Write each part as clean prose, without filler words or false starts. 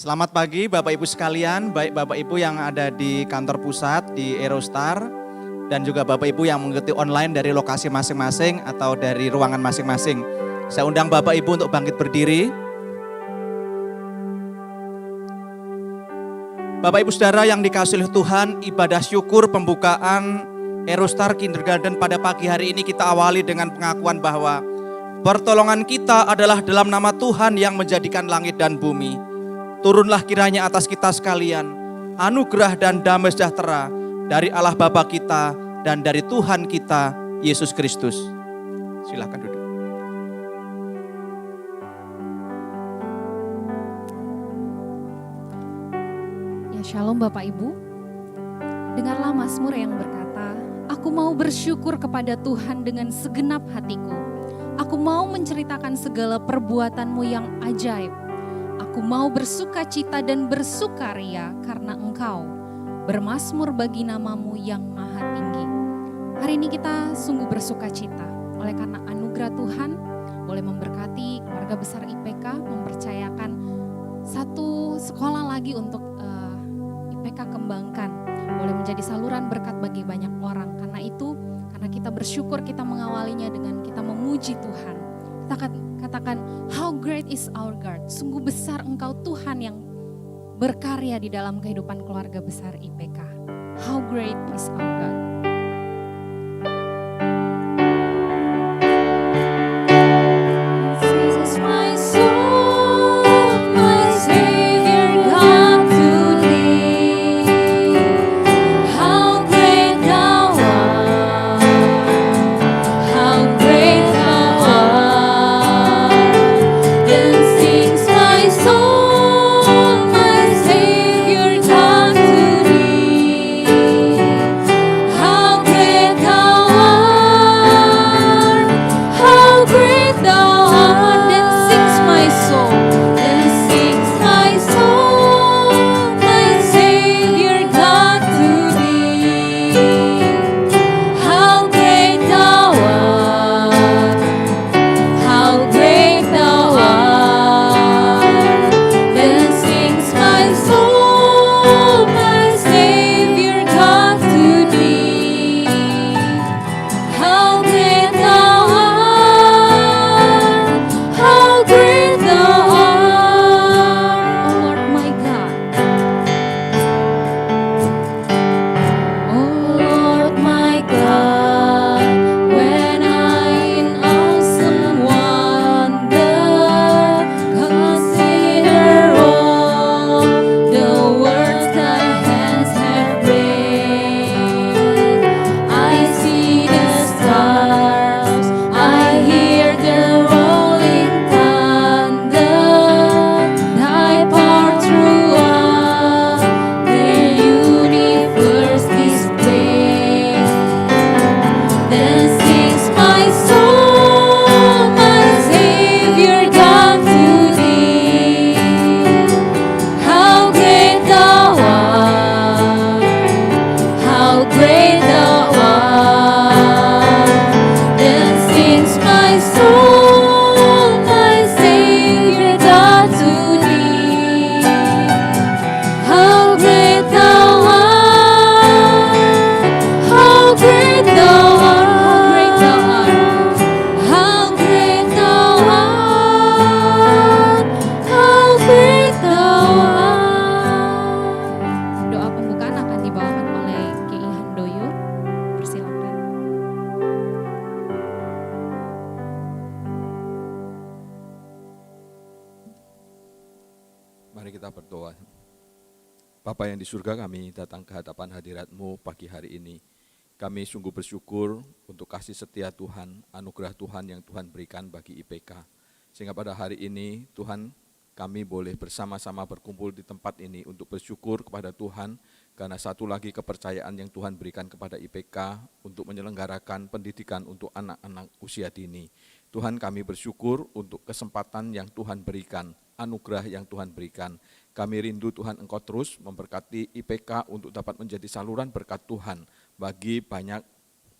Selamat pagi Bapak Ibu sekalian, baik Bapak Ibu yang ada di kantor pusat di Aerostar dan juga Bapak Ibu yang mengikuti online dari lokasi masing-masing atau dari ruangan masing-masing. Saya undang Bapak Ibu untuk bangkit berdiri. Bapak Ibu Saudara yang dikasihi oleh Tuhan, ibadah syukur pembukaan Aerostar Kindergarten pada pagi hari ini kita awali dengan pengakuan bahwa pertolongan kita adalah dalam nama Tuhan yang menjadikan langit dan bumi. Turunlah kiranya atas kita sekalian anugerah dan damai sejahtera dari Allah Bapa kita dan dari Tuhan kita Yesus Kristus. Silakan duduk. Ya, Shalom Bapak Ibu. Dengarlah Mazmur yang berkata, "Aku mau bersyukur kepada Tuhan dengan segenap hatiku. Aku mau menceritakan segala perbuatan-Mu yang ajaib. Aku mau bersuka cita dan bersukaria karena Engkau, bermazmur bagi nama-Mu yang maha tinggi." Hari ini kita sungguh bersuka cita oleh karena anugerah Tuhan boleh memberkati keluarga besar IPK, mempercayakan satu sekolah lagi untuk IPK kembangkan. Boleh menjadi saluran berkat bagi banyak orang. Karena itu, karena kita bersyukur, kita mengawalinya dengan kita memuji Tuhan. Kita katakan, how great is our God. Sungguh besar Engkau Tuhan yang berkarya di dalam kehidupan keluarga besar IPK. How great is our God. Bapa yang di surga, kami datang ke hadapan hadirat-Mu pagi hari ini. Kami sungguh bersyukur untuk kasih setia Tuhan, anugerah Tuhan yang Tuhan berikan bagi IPK. Sehingga pada hari ini Tuhan, kami boleh bersama-sama berkumpul di tempat ini untuk bersyukur kepada Tuhan karena satu lagi kepercayaan yang Tuhan berikan kepada IPK untuk menyelenggarakan pendidikan untuk anak-anak usia dini. Tuhan, kami bersyukur untuk kesempatan yang Tuhan berikan, anugerah yang Tuhan berikan. Kami rindu Tuhan Engkau terus memberkati IPK untuk dapat menjadi saluran berkat Tuhan bagi banyak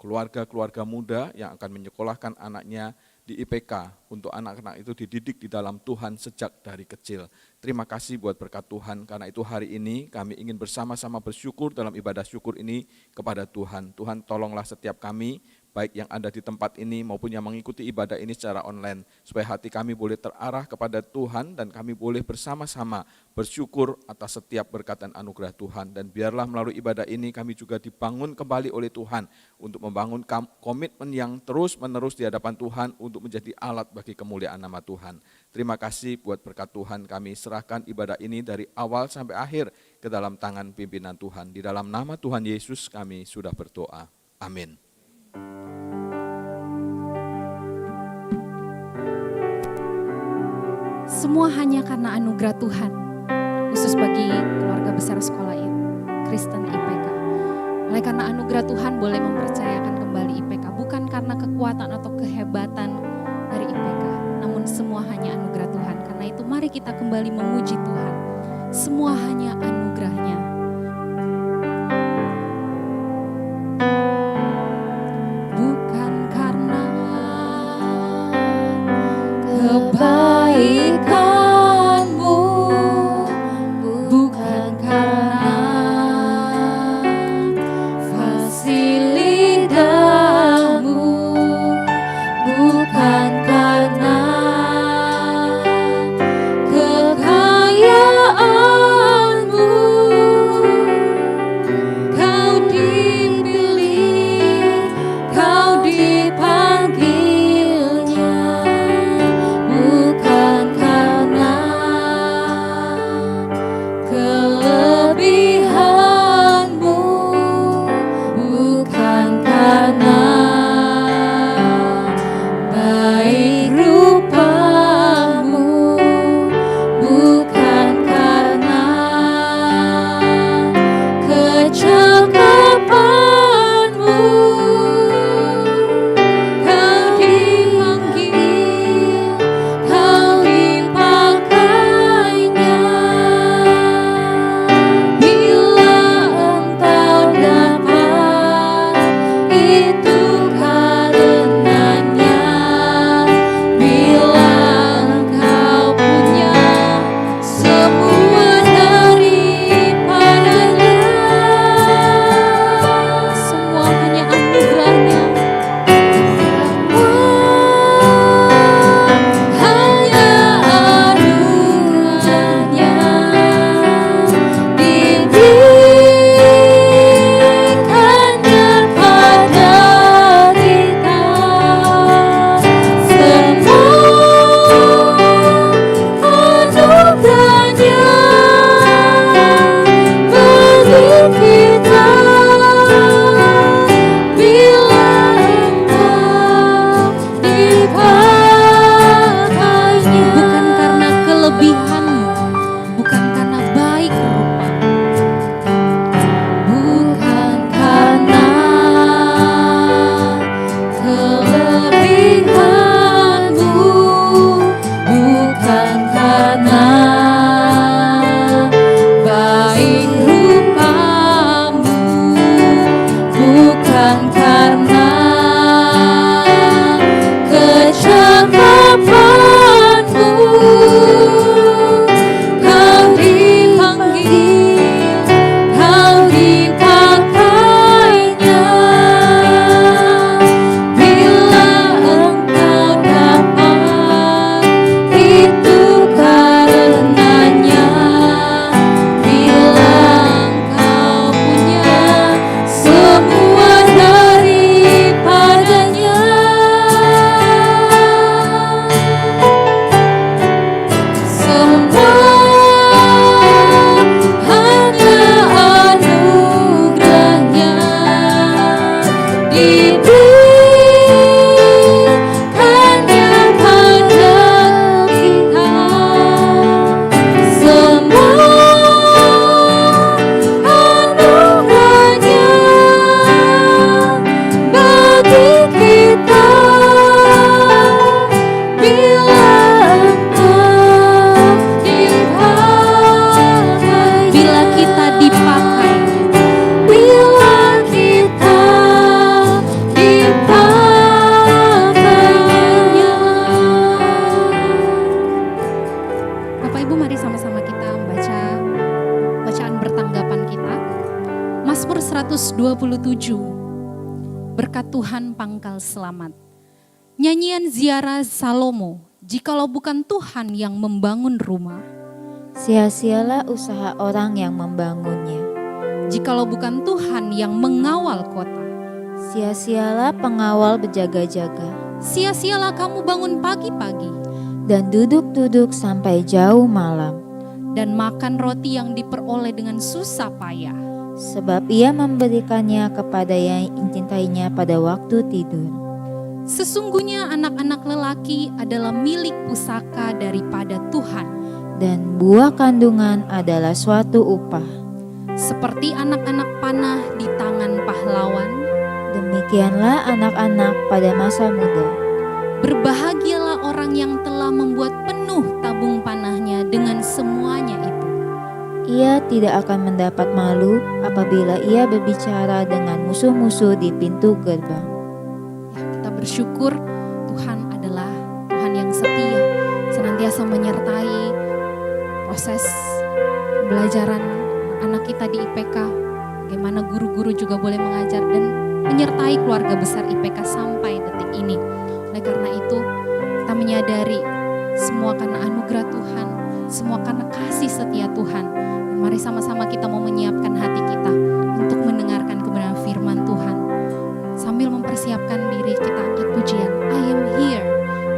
keluarga-keluarga muda yang akan menyekolahkan anaknya di IPK untuk anak-anak itu dididik di dalam Tuhan sejak dari kecil. Terima kasih buat berkat Tuhan, karena itu hari ini kami ingin bersama-sama bersyukur dalam ibadah syukur ini kepada Tuhan. Tuhan tolonglah setiap kami, baik yang ada di tempat ini maupun yang mengikuti ibadah ini secara online, supaya hati kami boleh terarah kepada Tuhan dan kami boleh bersama-sama bersyukur atas setiap berkat dan anugerah Tuhan. Dan biarlah melalui ibadah ini kami juga dibangun kembali oleh Tuhan untuk membangun komitmen yang terus-menerus di hadapan Tuhan untuk menjadi alat bagi kemuliaan nama Tuhan. Terima kasih buat berkat Tuhan, kami serahkan ibadah ini dari awal sampai akhir ke dalam tangan pimpinan Tuhan. Di dalam nama Tuhan Yesus kami sudah berdoa. Amin. Semua hanya karena anugerah Tuhan, khusus bagi keluarga besar sekolah Kristen IPK. Oleh karena anugerah Tuhan boleh mempercayakan kembali IPK, bukan karena kekuatan atau kehebatan dari IPK, namun semua hanya anugerah Tuhan. Karena itu mari kita kembali memuji Tuhan. Semua hanya anugerahnya. Bukan karena kebaikanmu, bukan karena fasilitasmu, bukan karena kekayaanmu, sama-sama kita membaca bacaan bertanggapan kita. Mazmur 127, berkat Tuhan pangkal selamat. Nyanyian ziarah Salomo, jikalau bukan Tuhan yang membangun rumah. Sia-sialah usaha orang yang membangunnya. Jikalau bukan Tuhan yang mengawal kota. Sia-sialah pengawal berjaga-jaga. Sia-sialah kamu bangun pagi-pagi Dan duduk-duduk sampai jauh malam. dan makan roti yang diperoleh dengan susah payah. Sebab ia memberikannya kepada yang mencintainya pada waktu tidur. Sesungguhnya anak-anak lelaki adalah milik pusaka daripada Tuhan, Dan buah kandungan adalah suatu upah. seperti anak-anak panah di tangan pahlawan. Demikianlah anak-anak pada masa muda. Berbahagialah orang yang telah membuat penuh tabung panahnya dengan semuanya itu. Ia tidak akan mendapat malu apabila ia berbicara dengan musuh-musuh di pintu gerbang. Ya, kita bersyukur Tuhan adalah Tuhan yang setia, senantiasa menyertai proses pembelajaran anak kita di IPK. Bagaimana guru-guru juga boleh mengajar dan menyertai keluarga besar IPK sampai detik ini. Oleh karena itu, kita menyadari semua karena anugerah Tuhan, semua karena kasih setia Tuhan. Dan mari sama-sama kita mau menyiapkan hati kita untuk mendengarkan kebenaran firman Tuhan. Sambil mempersiapkan diri, kita angkat pujian, I am here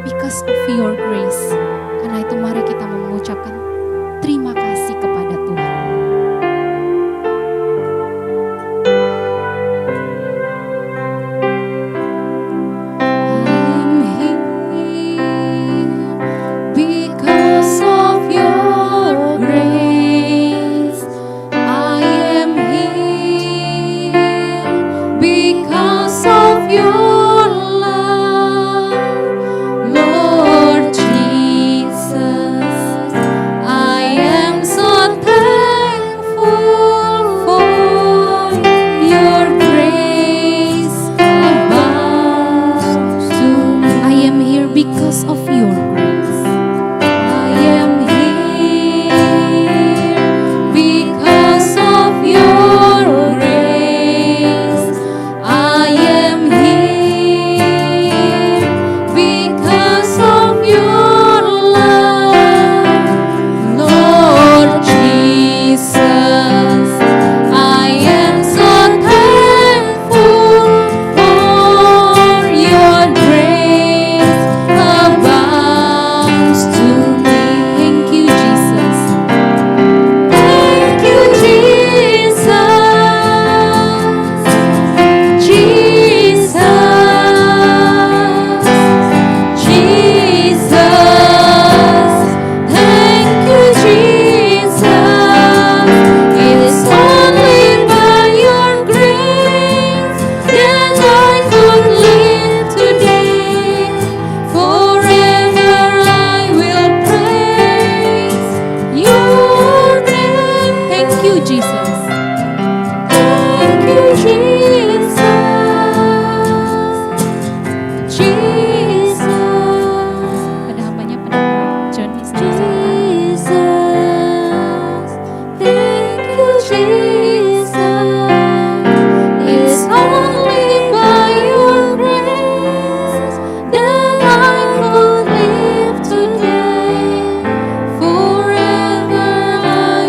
because of your grace. Karena itu mari kita mengucapkan terima kasih kepada Tuhan. Because of your grace, I am here. Because of your love, Lord Jesus, I am so thankful for your grace abounds to me. I am here because of your grace. I am here because of your grace. I am here because of your love, Lord Jesus. I am so thankful for your grace abounds to me. Thank you, Jesus. Thank you, Jesus. Jesus. Jesus. Thank you, Jesus. It is only by your grace that I could live today. Forever I will praise your name. Thank you, Jesus. Thank you, Jesus. Jesus. Pada hambanya pada John Jesus. Thank you, Jesus. It's only by your grace that I could live today. Forever I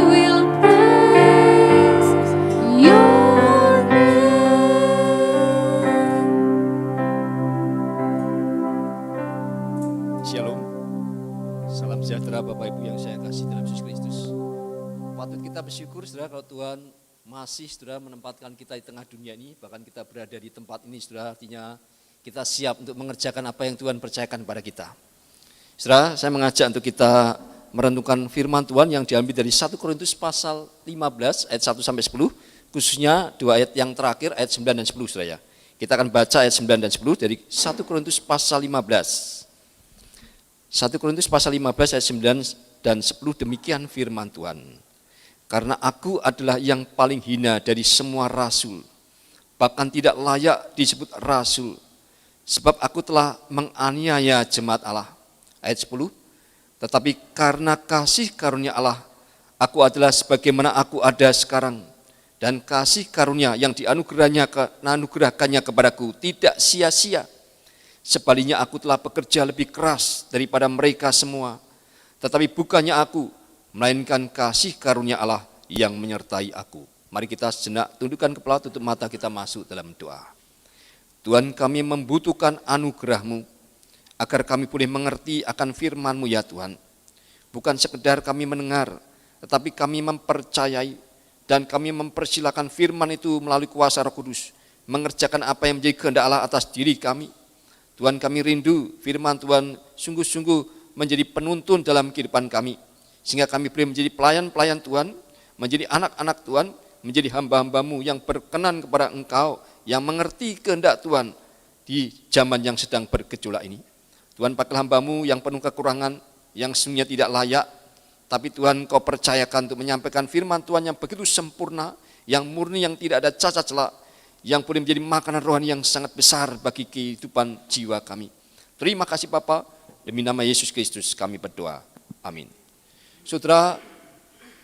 will praise your name. Shalom, salam sejahtera Bapak Ibu yang saya kasih dalam Yesus Kristus. Patut kita bersyukur saudara kalau Tuhan masih saudara menempatkan kita di tengah dunia ini, bahkan kita berada di tempat ini saudara, artinya kita siap untuk mengerjakan apa yang Tuhan percayakan kepada kita. Saudara, saya mengajak untuk kita merenungkan firman Tuhan yang diambil dari 1 Korintus pasal 15 ayat 1 sampai 10, khususnya dua ayat yang terakhir ayat 9 dan 10 saudara ya. Kita akan baca ayat 9 dan 10 dari 1 Korintus pasal 15. 1 Korintus pasal 15 ayat 9 dan 10, demikian firman Tuhan. Karena aku adalah yang paling hina dari semua rasul, bahkan tidak layak disebut rasul, sebab aku telah menganiaya jemaat Allah. Ayat 10, Tetapi karena kasih karunia Allah, aku adalah sebagaimana aku ada sekarang. Dan kasih karunia yang dianugerahkannya kepadaku tidak sia-sia. Sebaliknya aku telah bekerja lebih keras daripada mereka semua. Tetapi bukannya aku, melainkan kasih karunia Allah yang menyertai aku. Mari kita sejenak tundukkan kepala, tutup mata, kita masuk dalam doa. Tuhan, kami membutuhkan anugerah-Mu, agar kami boleh mengerti akan firman-Mu ya Tuhan. Bukan sekedar kami mendengar, tetapi kami mempercayai, dan kami mempersilakan firman itu melalui kuasa Roh Kudus, mengerjakan apa yang menjadi kehendak Allah atas diri kami. Tuhan, kami rindu firman Tuhan sungguh-sungguh menjadi penuntun dalam kehidupan kami, sehingga kami boleh menjadi pelayan-pelayan Tuhan, menjadi anak-anak Tuhan, menjadi hamba-hamba-Mu yang berkenan kepada Engkau, yang mengerti kehendak Tuhan di zaman yang sedang bergejolak ini. Tuhan, pakailah hamba-Mu yang penuh kekurangan, yang sesungguhnya tidak layak, tapi Tuhan, Kau percayakan untuk menyampaikan firman Tuhan yang begitu sempurna, yang murni, yang tidak ada cacat celah, yang boleh menjadi makanan rohani yang sangat besar bagi kehidupan jiwa kami. Terima kasih Bapa, demi nama Yesus Kristus kami berdoa. Amin. Saudara,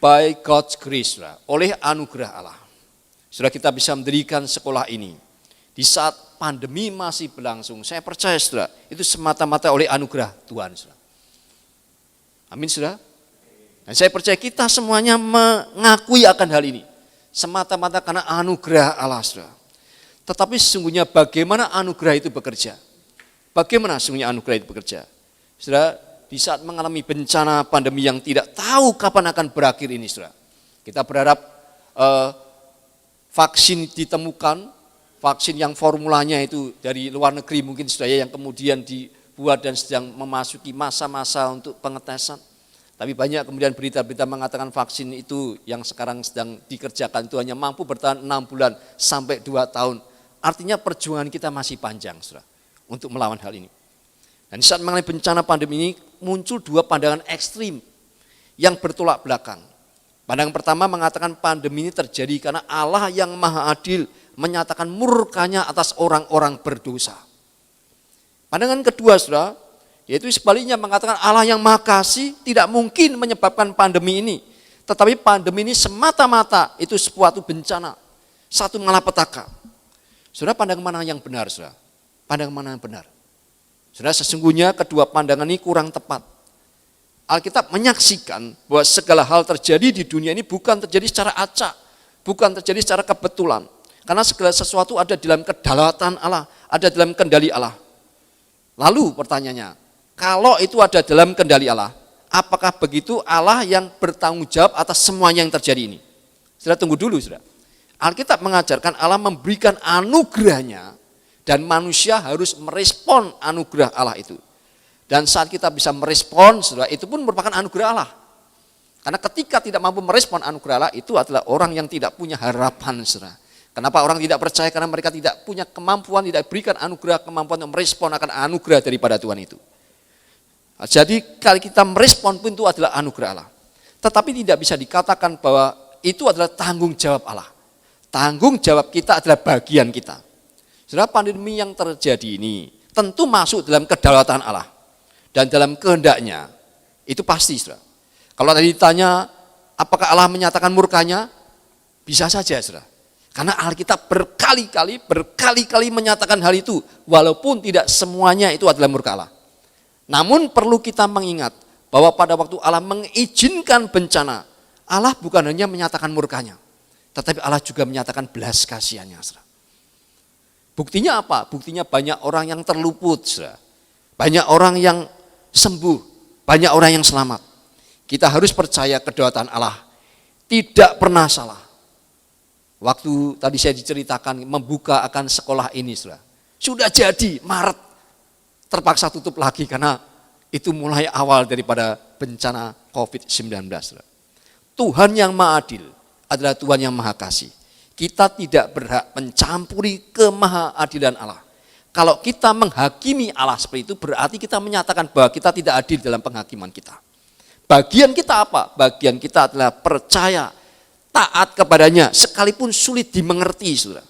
by God's grace, oleh anugerah Allah, saudara, kita bisa mendirikan sekolah ini di saat pandemi masih berlangsung. Saya percaya saudara, itu semata-mata oleh anugerah Tuhan, saudara. Amin saudara. Dan saya percaya kita semuanya mengakui akan hal ini semata-mata karena anugerah Allah, saudara. Tetapi sesungguhnya bagaimana anugerah itu bekerja? Bagaimana sesungguhnya anugerah itu bekerja? Saudara, di saat mengalami bencana pandemi yang tidak tahu kapan akan berakhir ini, saudara, kita berharap vaksin ditemukan, vaksin yang formulanya itu dari luar negeri mungkin, saudara, yang kemudian dibuat dan sedang memasuki masa-masa untuk pengetesan. Tapi banyak kemudian berita-berita mengatakan vaksin itu yang sekarang sedang dikerjakan itu hanya mampu bertahan 6 bulan sampai 2 tahun. Artinya perjuangan kita masih panjang, saudara, untuk melawan hal ini. Dan saat mengenai bencana pandemi ini muncul 2 pandangan ekstrim yang bertolak belakang. Pandangan pertama mengatakan pandemi ini terjadi karena Allah yang Maha Adil menyatakan murkanya atas orang-orang berdosa. Pandangan kedua, saudara, yaitu sebaliknya mengatakan Allah yang Maha Kasih tidak mungkin menyebabkan pandemi ini. Tetapi pandemi ini semata-mata itu suatu bencana, satu malapetaka. Saudara, pandangan mana yang benar, saudara? Pandangan mana yang benar? Saudara, sesungguhnya kedua pandangan ini kurang tepat. Alkitab menyaksikan bahwa segala hal terjadi di dunia ini bukan terjadi secara acak, bukan terjadi secara kebetulan. Karena segala sesuatu ada dalam kedaulatan Allah, ada dalam kendali Allah. Lalu pertanyaannya, kalau itu ada dalam kendali Allah, apakah begitu Allah yang bertanggung jawab atas semuanya yang terjadi ini? Saudara, tunggu dulu, saudara. Alkitab mengajarkan Allah memberikan anugerahnya dan manusia harus merespon anugerah Allah itu. Dan saat kita bisa merespon, saudara, itu pun merupakan anugerah Allah. Karena ketika tidak mampu merespon anugerah Allah, itu adalah orang yang tidak punya harapan, saudara. Kenapa orang tidak percaya? Karena mereka tidak punya kemampuan, tidak berikan anugerah, kemampuan untuk merespon akan anugerah daripada Tuhan itu. Jadi kalau kita merespon pun itu adalah anugerah Allah. Tetapi tidak bisa dikatakan bahwa itu adalah tanggung jawab Allah. Tanggung jawab kita adalah bagian kita. Saudara, pandemi yang terjadi ini tentu masuk dalam kedaulatan Allah. Dan dalam kehendaknya, itu pasti, saudara. Kalau tadi ditanya, apakah Allah menyatakan murkanya? Bisa saja, saudara. Karena Alkitab berkali-kali menyatakan hal itu. Walaupun tidak semuanya itu adalah murka Allah. Namun perlu kita mengingat bahwa pada waktu Allah mengizinkan bencana, Allah bukan hanya menyatakan murkanya, tetapi Allah juga menyatakan belas kasihannya. Buktinya apa? Buktinya banyak orang yang terluput, banyak orang yang sembuh, banyak orang yang selamat. Kita harus percaya kedaulatan Allah tidak pernah salah. Waktu tadi saya diceritakan membuka akan sekolah ini, sudah jadi Maret. Terpaksa tutup lagi karena itu mulai awal daripada bencana COVID-19. Tuhan yang Maha Adil adalah Tuhan yang Maha Kasih. Kita tidak berhak mencampuri kemahaadilan Allah. Kalau kita menghakimi Allah seperti itu, berarti kita menyatakan bahwa kita tidak adil dalam penghakiman kita. Bagian kita apa? Bagian kita adalah percaya, taat kepadanya, sekalipun sulit dimengerti, saudara.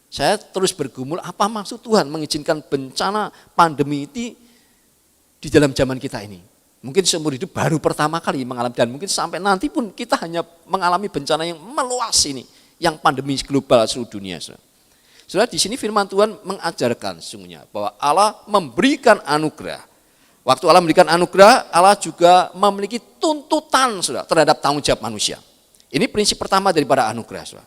Saya terus bergumul, apa maksud Tuhan mengizinkan bencana pandemi itu di dalam zaman kita ini? Mungkin seumur hidup baru pertama kali mengalami, dan mungkin sampai nanti pun kita hanya mengalami bencana yang meluas ini, yang pandemi global seluruh dunia. Saudara, di sini firman Tuhan mengajarkan sesungguhnya bahwa Allah memberikan anugerah. Waktu Allah memberikan anugerah, Allah juga memiliki tuntutan, saudara, terhadap tanggung jawab manusia. Ini prinsip pertama daripada anugerah, saudara.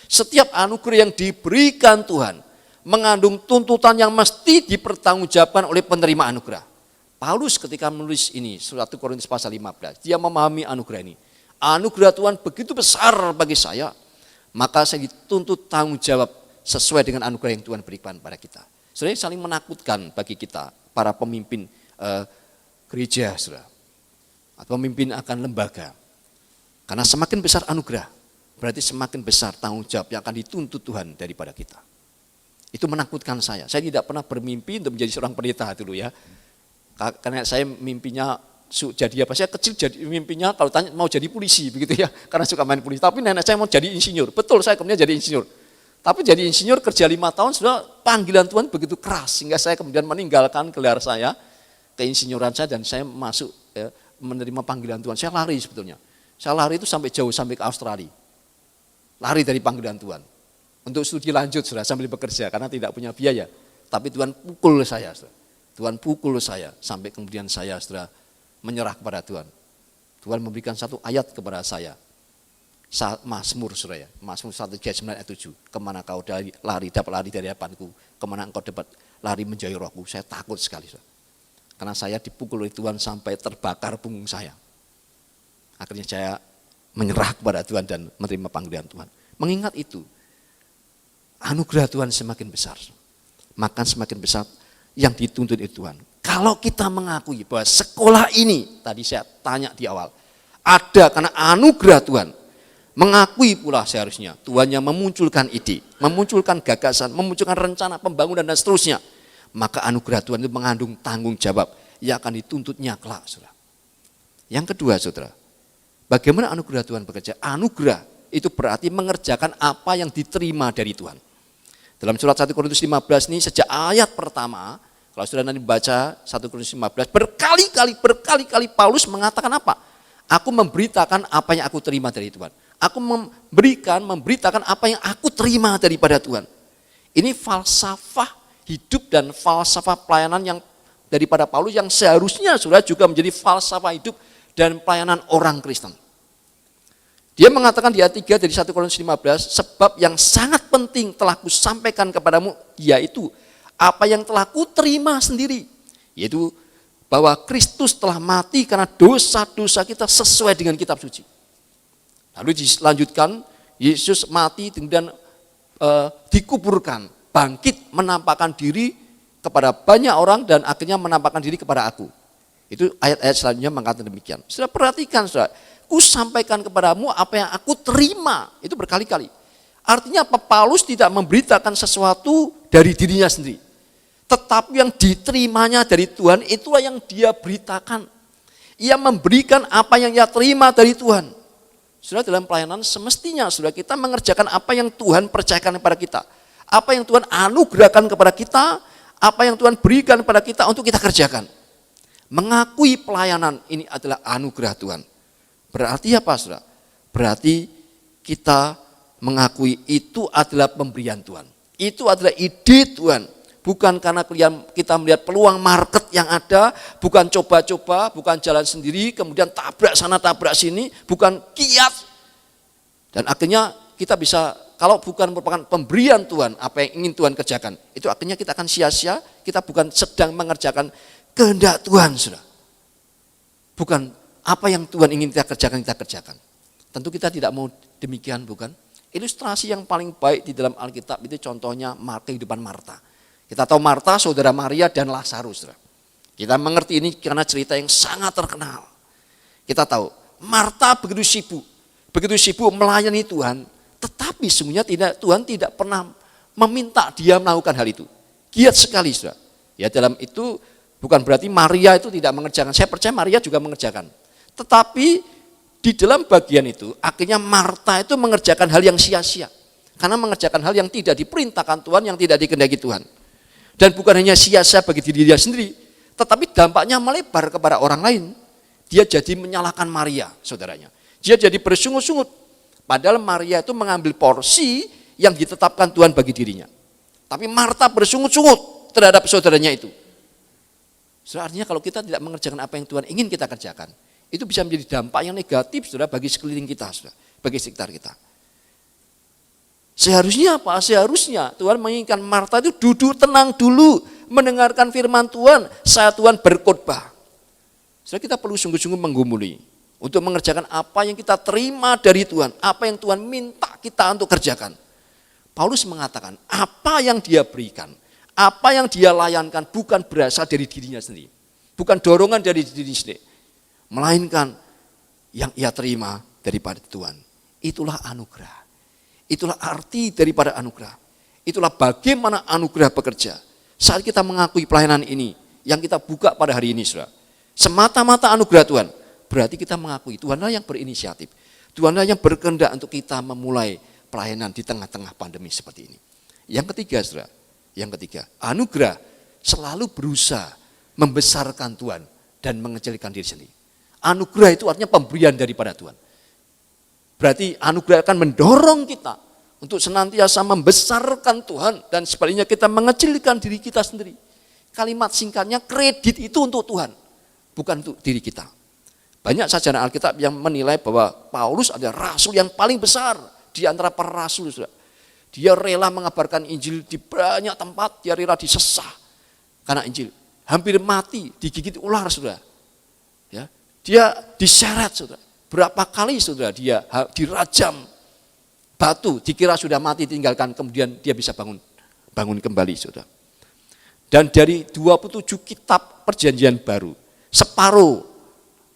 Setiap anugerah yang diberikan Tuhan mengandung tuntutan yang mesti dipertanggungjawabkan oleh penerima anugerah. Paulus ketika menulis ini, surat 1 Korintus pasal 15, dia memahami anugerah ini. Anugerah Tuhan begitu besar bagi saya, maka saya dituntut tanggung jawab sesuai dengan anugerah yang Tuhan berikan pada kita. Sebenarnya saling menakutkan bagi kita, para pemimpin gereja, saudara, atau pemimpin akan lembaga. Karena semakin besar anugerah, berarti semakin besar tanggung jawab yang akan dituntut Tuhan daripada kita. Itu menakutkan saya. Saya tidak pernah bermimpi untuk menjadi seorang pendeta dulu ya. Karena saya mimpinya jadi apa? Saya kecil jadi mimpinya kalau tanya mau jadi polisi begitu ya. Karena suka main polisi. Tapi nenek saya mau jadi insinyur. Betul, saya kemudian jadi insinyur. Tapi jadi insinyur kerja 5 tahun sudah panggilan Tuhan begitu keras sehingga saya kemudian meninggalkan gelar saya, keinsinyuran saya, dan saya masuk ya, menerima panggilan Tuhan. Saya lari sebetulnya. Saya lari itu sampai jauh, sampai ke Australia. Lari dari panggilan Tuhan. Untuk studi lanjut sudah sambil bekerja karena tidak punya biaya. Tapi Tuhan pukul saya, saudara. Tuhan pukul saya sampai kemudian saya sudah menyerah kepada Tuhan. Tuhan memberikan satu ayat kepada saya. Mazmur, saudara ya. Mazmur 1 ayat 9 ayat 7. Kemana kau dapat lari dari hadapanku, kemana engkau dapat lari menjauhi rohku. Saya takut sekali, saudara. Karena saya dipukul oleh Tuhan sampai terbakar punggung saya. Akhirnya saya menyerah kepada Tuhan dan menerima panggilan Tuhan. Mengingat itu, anugerah Tuhan semakin besar. Maka semakin besar yang dituntut oleh Tuhan. Kalau kita mengakui bahwa sekolah ini, tadi saya tanya di awal, ada karena anugerah Tuhan. Mengakui pula seharusnya Tuhannya memunculkan ide, memunculkan gagasan, memunculkan rencana pembangunan dan seterusnya. Maka anugerah Tuhan itu mengandung tanggung jawab yang akan dituntutnya kelak, saudara. Yang kedua, saudara, bagaimana anugerah Tuhan bekerja? Anugerah itu berarti mengerjakan apa yang diterima dari Tuhan. Dalam surat 1 Korintus 15 ini sejak ayat pertama, kalau saudara nanti baca 1 Korintus 15, berkali-kali Paulus mengatakan apa? Aku memberitakan apa yang aku terima dari Tuhan. Aku memberitakan apa yang aku terima daripada Tuhan. Ini falsafah hidup dan falsafah pelayanan yang daripada Paulus yang seharusnya saudara juga menjadi falsafah hidup dan pelayanan orang Kristen. Dia mengatakan di ayat 3 dari 1 Korintus 15, sebab yang sangat penting telah kusampaikan kepadamu, yaitu apa yang telah kuterima sendiri, yaitu bahwa Kristus telah mati karena dosa-dosa kita sesuai dengan kitab suci. Lalu dilanjutkan, Yesus mati kemudian dikuburkan, bangkit menampakkan diri kepada banyak orang dan akhirnya menampakkan diri kepada aku. Itu ayat-ayat selanjutnya mengatakan demikian. Sudah perhatikan, saudara. Ku sampaikan kepadamu apa yang aku terima, itu berkali-kali. Artinya apa? Paulus tidak memberitakan sesuatu dari dirinya sendiri. Tetapi yang diterimanya dari Tuhan, itulah yang dia beritakan. Ia memberikan apa yang ia terima dari Tuhan. Saudara, dalam pelayanan semestinya saudara kita mengerjakan apa yang Tuhan percayakan kepada kita. Apa yang Tuhan anugerahkan kepada kita, apa yang Tuhan berikan kepada kita untuk kita kerjakan. Mengakui pelayanan ini adalah anugerah Tuhan. Berarti apa, saudara? Berarti kita mengakui itu adalah pemberian Tuhan. Itu adalah ide Tuhan. Bukan karena kita melihat peluang market yang ada, bukan coba-coba, bukan jalan sendiri, kemudian tabrak sana, tabrak sini, bukan kiat. Dan akhirnya kita bisa, kalau bukan merupakan pemberian Tuhan, apa yang ingin Tuhan kerjakan, itu akhirnya kita akan sia-sia, kita bukan sedang mengerjakan kehendak Tuhan, saudara. Bukan apa yang Tuhan ingin kita kerjakan. Tentu kita tidak mau demikian, bukan? Ilustrasi yang paling baik di dalam Alkitab itu contohnya kehidupan Marta. Kita tahu Marta, saudara Maria dan Lazarus. Kita mengerti ini karena cerita yang sangat terkenal. Kita tahu Marta begitu sibuk melayani Tuhan, tetapi sesungguhnya Tuhan tidak pernah meminta dia melakukan hal itu. Giat sekali, saudara. Ya, dalam itu bukan berarti Maria itu tidak mengerjakan. Saya percaya Maria juga mengerjakan. Tetapi di dalam bagian itu, akhirnya Marta itu mengerjakan hal yang sia-sia. Karena mengerjakan hal yang tidak diperintahkan Tuhan, yang tidak dikehendaki Tuhan. Dan bukan hanya sia-sia bagi diri dia sendiri, tetapi dampaknya melebar kepada orang lain. Dia jadi menyalahkan Maria, saudaranya. Dia jadi bersungut-sungut. Padahal Maria itu mengambil porsi yang ditetapkan Tuhan bagi dirinya. Tapi Marta bersungut-sungut terhadap saudaranya itu. Artinya kalau kita tidak mengerjakan apa yang Tuhan ingin kita kerjakan, itu bisa menjadi dampak yang negatif, saudara, bagi sekeliling kita, saudara, bagi sekitar kita. Seharusnya apa? Seharusnya Tuhan menginginkan Marta itu duduk tenang dulu, mendengarkan firman Tuhan saat Tuhan berkhotbah. Saudara, kita perlu sungguh-sungguh menggumuli untuk mengerjakan apa yang kita terima dari Tuhan, apa yang Tuhan minta kita untuk kerjakan. Paulus mengatakan, apa yang dia berikan, apa yang dia layankan bukan berasal dari dirinya sendiri. Bukan dorongan dari diri sendiri. Melainkan yang ia terima daripada Tuhan. Itulah anugerah. Itulah arti daripada anugerah. Itulah bagaimana anugerah bekerja. Saat kita mengakui pelayanan ini, yang kita buka pada hari ini, saudara. Semata-mata anugerah Tuhan. Berarti kita mengakui Tuhanlah yang berinisiatif. Tuhanlah yang berkehendak untuk kita memulai pelayanan di tengah-tengah pandemi seperti ini. Yang ketiga, saudara. Yang ketiga, anugerah selalu berusaha membesarkan Tuhan dan mengecilkan diri sendiri. Anugerah itu artinya pemberian daripada Tuhan. Berarti anugerah akan mendorong kita untuk senantiasa membesarkan Tuhan dan sebaliknya kita mengecilkan diri kita sendiri. Kalimat singkatnya, kredit itu untuk Tuhan, bukan untuk diri kita. Banyak sarjana Alkitab yang menilai bahwa Paulus adalah rasul yang paling besar di antara para rasul, saudara. Dia rela mengabarkan Injil di banyak tempat, dia rela disesah karena Injil. Hampir mati, digigit ular, saudara. Ya, dia diseret, saudara. Berapa kali, saudara, dia dirajam batu, dikira sudah mati, tinggalkan, kemudian dia bisa bangun kembali, saudara. Dan dari 27 kitab perjanjian baru, separuh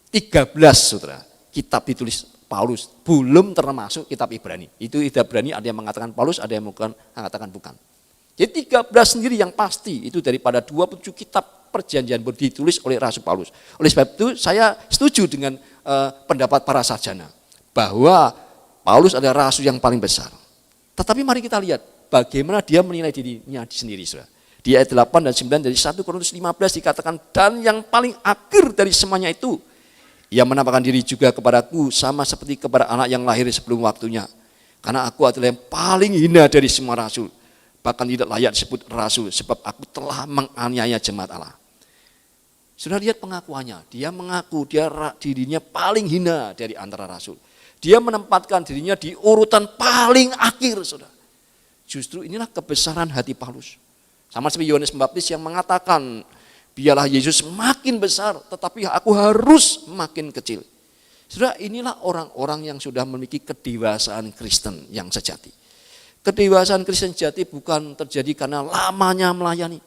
13, saudara, kitab ditulis Paulus, belum termasuk kitab Ibrani. Itu Ibrani ada yang mengatakan Paulus, ada yang mengatakan bukan. Jadi 13 sendiri yang pasti itu daripada 27 kitab perjanjian baru ditulis oleh Rasul Paulus. Oleh sebab itu saya setuju dengan pendapat para sarjana bahwa Paulus adalah rasul yang paling besar. Tetapi mari kita lihat bagaimana dia menilai dirinya sendiri, saudara. Di ayat 8 dan 9 dari 1 Korintus 15 dikatakan, dan yang paling akhir dari semuanya itu, ia menampakkan diri juga kepadaku sama seperti kepada anak yang lahir sebelum waktunya. Karena aku adalah yang paling hina dari semua rasul. Bahkan tidak layak disebut rasul sebab aku telah menganiaya jemaat Allah. Sudah lihat pengakuannya. Dia mengaku dirinya paling hina dari antara rasul. Dia menempatkan dirinya di urutan paling akhir, saudara. Justru inilah kebesaran hati Paulus. Sama seperti Yohanes Pembaptis yang mengatakan, biarlah Yesus makin besar, tetapi aku harus makin kecil. Saudara, inilah orang-orang yang sudah memiliki kedewasaan Kristen yang sejati. Kedewasaan Kristen sejati bukan terjadi karena lamanya melayani,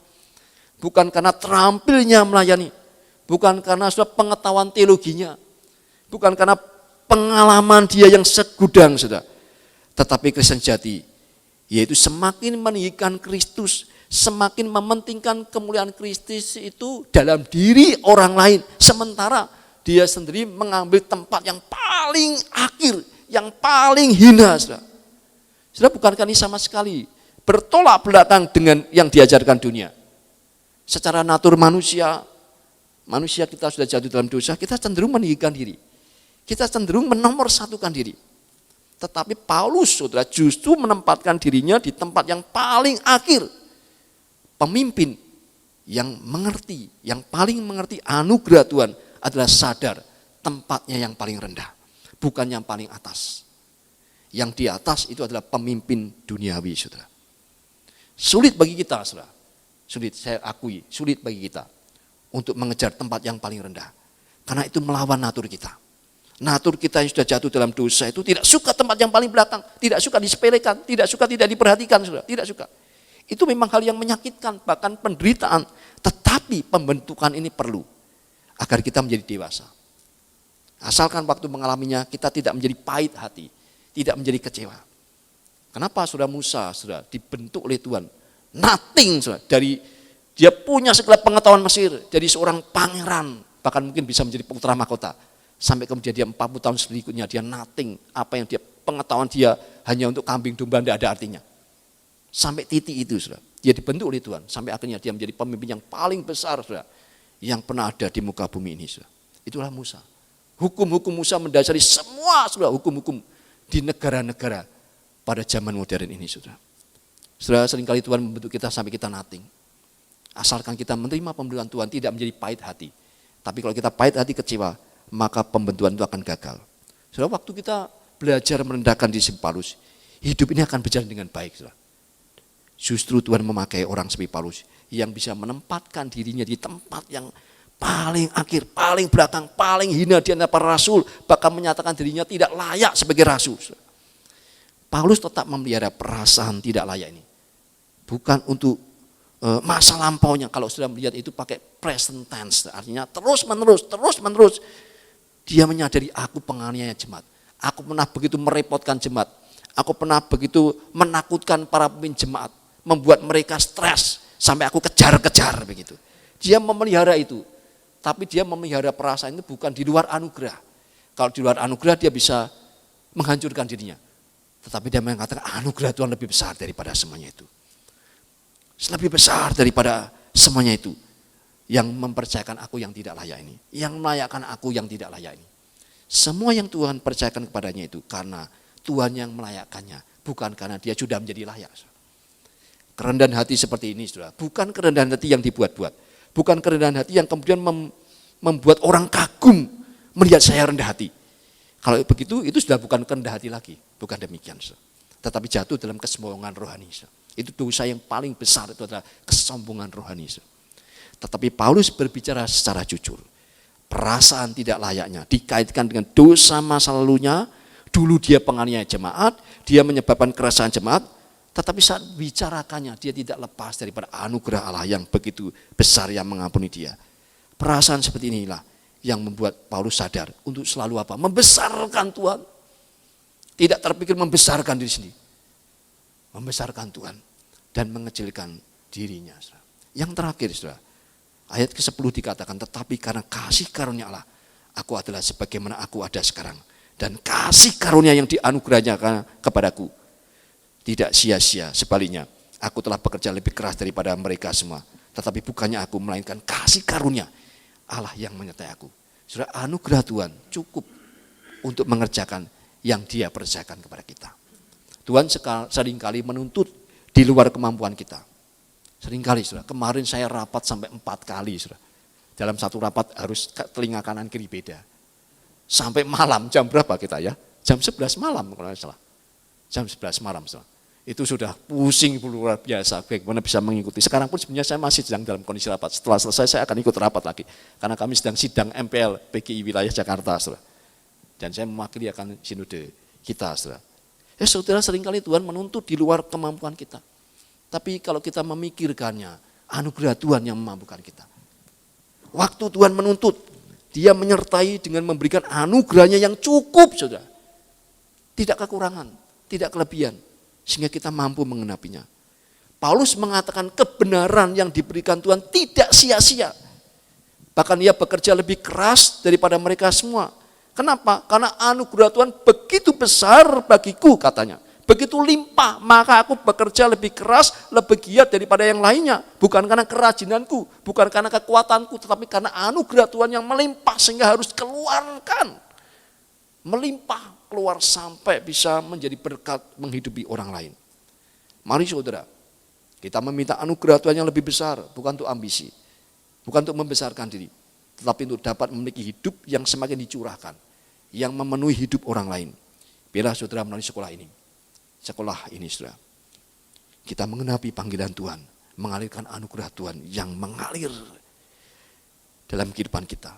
bukan karena terampilnya melayani, bukan karena sudah pengetahuan teologinya, bukan karena pengalaman dia yang segudang, saudara. Tetapi Kristen sejati, yaitu semakin meninggikan Kristus, semakin mementingkan kemuliaan Kristus itu dalam diri orang lain. Sementara dia sendiri mengambil tempat yang paling akhir, yang paling hina. Saudara, bukankah ini sama sekali bertolak belakang dengan yang diajarkan dunia? Secara natur manusia kita sudah jatuh dalam dosa, kita cenderung meninggikan diri. Kita cenderung menomorsatukan diri. Tetapi Paulus, saudara, justru menempatkan dirinya di tempat yang paling akhir. Pemimpin yang mengerti, yang paling mengerti anugerah Tuhan adalah sadar tempatnya yang paling rendah, bukan yang paling atas. Yang di atas itu adalah pemimpin duniawi, saudara. Sulit bagi kita, saudara. Sulit, saya akui, sulit bagi kita untuk mengejar tempat yang paling rendah. Karena itu melawan natur kita. Natur kita yang sudah jatuh dalam dosa itu tidak suka tempat yang paling belakang, tidak suka disepelekan, tidak suka tidak diperhatikan, saudara, tidak suka. Itu memang hal yang menyakitkan, bahkan penderitaan. Tetapi pembentukan ini perlu agar kita menjadi dewasa. Asalkan waktu mengalaminya kita tidak menjadi pahit hati, tidak menjadi kecewa. Kenapa saudara Musa saudara dibentuk oleh Tuhan? Nothing, saudara, dari dia punya segala pengetahuan Mesir, jadi seorang pangeran, bahkan mungkin bisa menjadi putra mahkota. Sampai kemudian dia 40 tahun berikutnya dia nothing, apa yang dia pengetahuan dia hanya untuk kambing domba, tidak ada artinya. Sampai titik itu, saudara. Dia dibentuk oleh Tuhan. Sampai akhirnya dia menjadi pemimpin yang paling besar, saudara, yang pernah ada di muka bumi ini, saudara. Itulah Musa. Hukum-hukum Musa mendasari semua saudara hukum-hukum di negara-negara pada zaman modern ini saudara. Saudara, seringkali Tuhan membentuk kita sampai kita nothing. Asalkan kita menerima pembentukan Tuhan, tidak menjadi pahit hati. Tapi kalau kita pahit hati, kecewa, maka pembentukan itu akan gagal. Saudara, waktu kita belajar merendahkan diri Paulus, hidup ini akan berjalan dengan baik saudara. Justru Tuhan memakai orang seperti Paulus yang bisa menempatkan dirinya di tempat yang paling akhir, paling belakang, paling hina di antara para rasul, bahkan menyatakan dirinya tidak layak sebagai rasul. Paulus tetap memelihara perasaan tidak layak ini. Bukan untuk masa lampaunya, kalau sudah melihat itu pakai present tense, artinya terus menerus. Dia menyadari aku penganiaya jemaat, aku pernah begitu merepotkan jemaat, aku pernah begitu menakutkan para pemimpin jemaat, membuat mereka stres sampai aku kejar-kejar begitu. Dia memelihara itu, tapi dia memelihara perasaan itu bukan di luar anugerah. Kalau di luar anugerah dia bisa menghancurkan dirinya, tetapi dia mengatakan anugerah Tuhan lebih besar daripada semuanya itu. Lebih besar daripada semuanya itu. Yang mempercayakan aku yang tidak layak ini. Yang melayakkan aku yang tidak layak ini. Semua yang Tuhan percayakan kepadanya itu karena Tuhan yang melayakkannya. Bukan karena dia sudah menjadi layak. Kerendahan hati seperti ini saudara. Bukan kerendahan hati yang dibuat-buat. Bukan kerendahan hati yang kemudian membuat orang kagum melihat saya rendah hati. Kalau begitu itu sudah bukan kerendahan hati lagi. Bukan demikian saudara. Tetapi jatuh dalam kesombongan rohani saudara. Itu dosa yang paling besar, itu adalah kesombongan rohani. Tetapi Paulus berbicara secara jujur. Perasaan tidak layaknya dikaitkan dengan dosa masa lalunya. Dulu dia penganiaya jemaat, dia menyebabkan keresahan jemaat. Tetapi saat bicarakannya dia tidak lepas daripada anugerah Allah yang begitu besar yang mengampuni dia. Perasaan seperti inilah yang membuat Paulus sadar untuk selalu apa? Membesarkan Tuhan. Tidak terpikir membesarkan diri sendiri. Membesarkan Tuhan dan mengecilkan dirinya. Yang terakhir saudara, ayat ke-10 dikatakan, tetapi karena kasih karunia Allah, aku adalah sebagaimana aku ada sekarang. Dan kasih karunia yang dianugerahnya kepadaku tidak sia-sia, sebaliknya aku telah bekerja lebih keras daripada mereka semua. Tetapi bukannya aku, melainkan kasih karunia Allah yang menyertai aku. Saudara, anugerah Tuhan cukup untuk mengerjakan yang Dia percayakan kepada kita. Tuhan seringkali menuntut di luar kemampuan kita. Seringkali saudara, kemarin saya rapat sampai 4 kali saudara. Dalam satu rapat harus telinga kanan kiri beda. Sampai malam, jam berapa kita ya? Jam 11 malam kalau tidak salah. Jam 11 malam saudara. Itu sudah pusing luar biasa, bagaimana bisa mengikuti. Sekarang pun sebenarnya saya masih sedang dalam kondisi rapat. Setelah selesai saya akan ikut rapat lagi. Karena kami sedang sidang MPL PGI wilayah Jakarta saudara. Dan saya mewakili akan sinode kita saudara. Saudara, seringkali Tuhan menuntut di luar kemampuan kita. Tapi kalau kita memikirkannya, anugerah Tuhan yang memampukan kita. Waktu Tuhan menuntut, Dia menyertai dengan memberikan anugerahnya yang cukup saudara. Tidak kekurangan, tidak kelebihan. Sehingga kita mampu mengenapinya. Paulus mengatakan kebenaran yang diberikan Tuhan tidak sia-sia. Bahkan ia bekerja lebih keras daripada mereka semua. Kenapa? Karena anugerah Tuhan begitu besar bagiku katanya. Begitu limpah, maka aku bekerja lebih keras, lebih giat daripada yang lainnya. Bukan karena kerajinanku, bukan karena kekuatanku, tetapi karena anugerah Tuhan yang melimpah sehingga harus keluarkan. Melimpah keluar sampai bisa menjadi berkat menghidupi orang lain. Mari saudara, kita meminta anugerah Tuhan yang lebih besar, bukan untuk ambisi, bukan untuk membesarkan diri, tetapi untuk dapat memiliki hidup yang semakin dicurahkan, yang memenuhi hidup orang lain. Biarlah saudara melalui sekolah ini saudara, kita mengenapi panggilan Tuhan, mengalirkan anugerah Tuhan yang mengalir dalam kehidupan kita.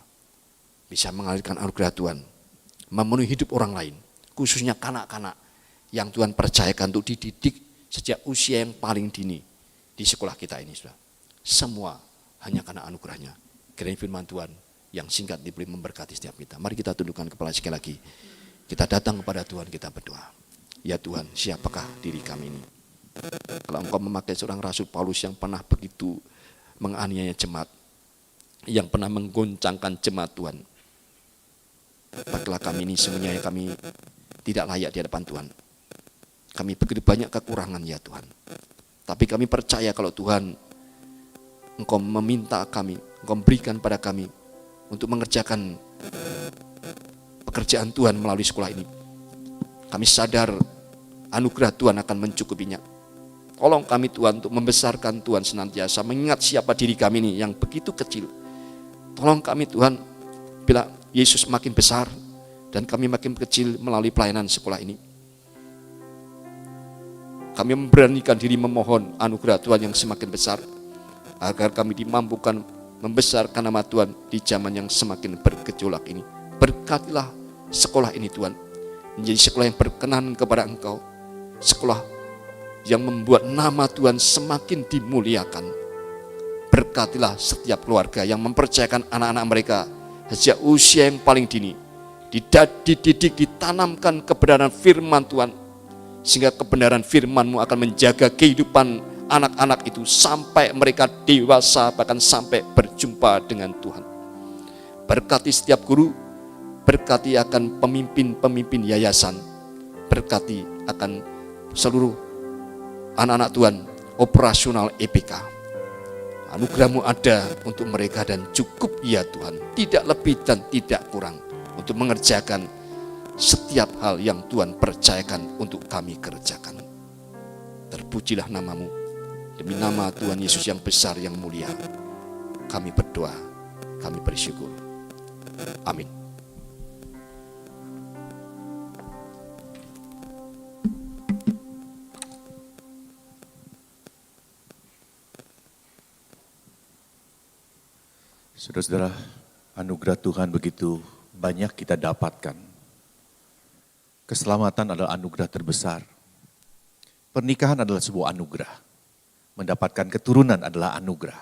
Bisa mengalirkan anugerah Tuhan, memenuhi hidup orang lain, khususnya kanak-kanak yang Tuhan percayakan untuk dididik sejak usia yang paling dini di sekolah kita ini saudara. Semua hanya karena anugerahnya. Kiranya firman Tuhan yang singkat diberi memberkati setiap kita. Mari kita tundukkan kepala sekali lagi. Kita datang kepada Tuhan, kita berdoa. Ya Tuhan, siapakah diri kami ini? Kalau Engkau memakai seorang Rasul Paulus yang pernah begitu menganiaya jemaat, yang pernah menggoncangkan jemaat Tuhan, pakailah kami ini semuanya yang kami tidak layak di hadapan Tuhan. Kami begitu banyak kekurangan ya Tuhan. Tapi kami percaya kalau Tuhan, Engkau meminta kami, Engkau berikan pada kami untuk mengerjakan pekerjaan Tuhan melalui sekolah ini. Kami sadar anugerah Tuhan akan mencukupinya. Tolong kami Tuhan untuk membesarkan Tuhan senantiasa, mengingat siapa diri kami ini yang begitu kecil. Tolong kami Tuhan, bila Yesus makin besar dan kami makin kecil melalui pelayanan sekolah ini. Kami memberanikan diri memohon anugerah Tuhan yang semakin besar, agar kami dimampukan membesarkan nama Tuhan di zaman yang semakin bergejolak ini. Berkatilah sekolah ini Tuhan, menjadi sekolah yang berkenan kepada Engkau, sekolah yang membuat nama Tuhan semakin dimuliakan. Berkatilah setiap keluarga yang mempercayakan anak-anak mereka sejak usia yang paling dini, dididik, ditanamkan kebenaran firman Tuhan, sehingga kebenaran firman-Mu akan menjaga kehidupan anak-anak itu sampai mereka dewasa, bahkan sampai berjumpa dengan Tuhan. Berkati setiap guru, berkati akan pemimpin-pemimpin yayasan, berkati akan seluruh anak-anak Tuhan operasional EPK. Anugerah-Mu ada untuk mereka dan cukup ya Tuhan, tidak lebih dan tidak kurang, untuk mengerjakan setiap hal yang Tuhan percayakan untuk kami kerjakan. Terpujilah nama-Mu, demi nama Tuhan Yesus yang besar yang mulia, kami berdoa, kami bersyukur. Amin. Saudara-saudara, anugerah Tuhan begitu banyak kita dapatkan. Keselamatan adalah anugerah terbesar. Pernikahan adalah sebuah anugerah. Mendapatkan keturunan adalah anugerah.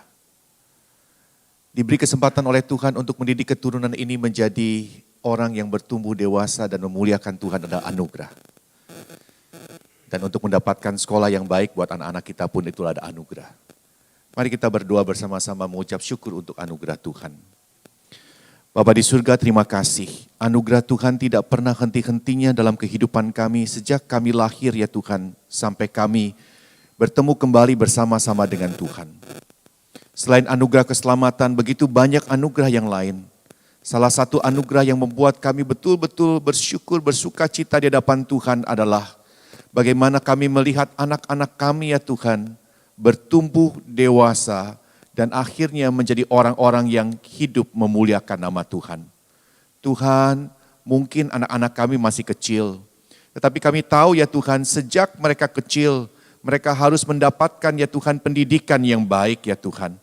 Diberi kesempatan oleh Tuhan untuk mendidik keturunan ini menjadi orang yang bertumbuh dewasa dan memuliakan Tuhan adalah anugerah. Dan untuk mendapatkan sekolah yang baik buat anak-anak kita pun itu ada anugerah. Mari kita berdoa bersama-sama mengucap syukur untuk anugerah Tuhan. Bapa di surga, terima kasih. Anugerah Tuhan tidak pernah henti-hentinya dalam kehidupan kami sejak kami lahir ya Tuhan, sampai kami bertemu kembali bersama-sama dengan Tuhan. Selain anugerah keselamatan, begitu banyak anugerah yang lain. Salah satu anugerah yang membuat kami betul-betul bersyukur, bersuka cita di hadapan Tuhan adalah bagaimana kami melihat anak-anak kami ya Tuhan, bertumbuh dewasa dan akhirnya menjadi orang-orang yang hidup memuliakan nama Tuhan. Tuhan, mungkin anak-anak kami masih kecil, tetapi kami tahu ya Tuhan, sejak mereka kecil, mereka harus mendapatkan ya Tuhan pendidikan yang baik ya Tuhan.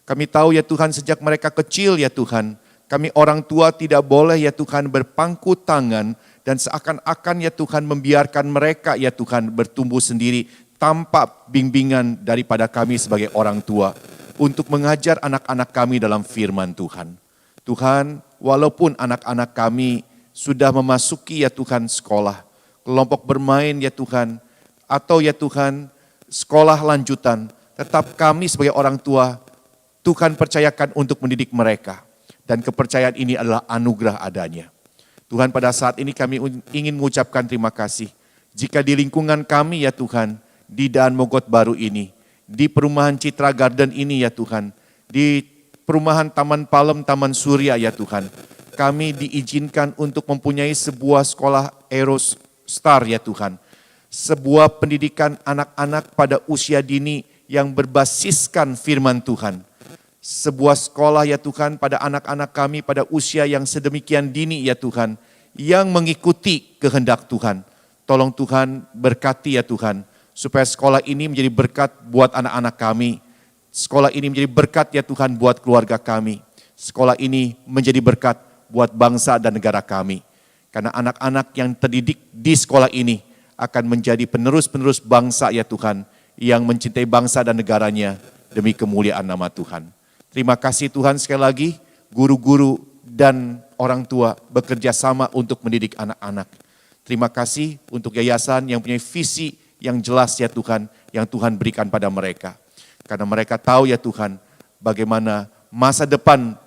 Kami tahu ya Tuhan, sejak mereka kecil ya Tuhan, kami orang tua tidak boleh ya Tuhan berpangku tangan dan seakan-akan ya Tuhan membiarkan mereka ya Tuhan bertumbuh sendiri tanpa bimbingan daripada kami sebagai orang tua untuk mengajar anak-anak kami dalam firman Tuhan. Tuhan, walaupun anak-anak kami sudah memasuki ya Tuhan sekolah, kelompok bermain ya Tuhan, atau ya Tuhan sekolah lanjutan, tetap kami sebagai orang tua, Tuhan percayakan untuk mendidik mereka. Dan kepercayaan ini adalah anugerah adanya. Tuhan, pada saat ini kami ingin mengucapkan terima kasih. Jika di lingkungan kami ya Tuhan, di Daan Mogot Baru ini, di perumahan Citra Garden ini ya Tuhan, di perumahan Taman Palem, Taman Surya ya Tuhan, kami diizinkan untuk mempunyai sebuah sekolah Eurostar ya Tuhan. Sebuah pendidikan anak-anak pada usia dini yang berbasiskan firman Tuhan. Sebuah sekolah ya Tuhan pada anak-anak kami pada usia yang sedemikian dini ya Tuhan, yang mengikuti kehendak Tuhan. Tolong Tuhan berkati ya Tuhan, supaya sekolah ini menjadi berkat buat anak-anak kami. Sekolah ini menjadi berkat ya Tuhan buat keluarga kami. Sekolah ini menjadi berkat buat bangsa dan negara kami. Karena anak-anak yang terdidik di sekolah ini akan menjadi penerus-penerus bangsa ya Tuhan, yang mencintai bangsa dan negaranya demi kemuliaan nama Tuhan. Terima kasih Tuhan, sekali lagi guru-guru dan orang tua bekerja sama untuk mendidik anak-anak. Terima kasih untuk yayasan yang punya visi yang jelas ya Tuhan, yang Tuhan berikan pada mereka. Karena mereka tahu ya Tuhan, bagaimana masa depan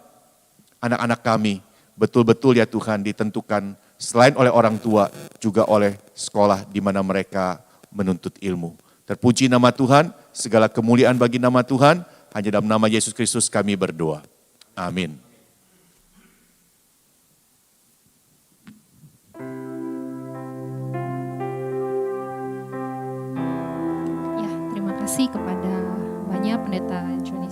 anak-anak kami betul-betul ya Tuhan ditentukan selain oleh orang tua, juga oleh sekolah di mana mereka menuntut ilmu. Terpuji nama Tuhan, segala kemuliaan bagi nama Tuhan, hanya dalam nama Yesus Kristus kami berdoa. Amin. kasih kepada banyak Pendeta Joni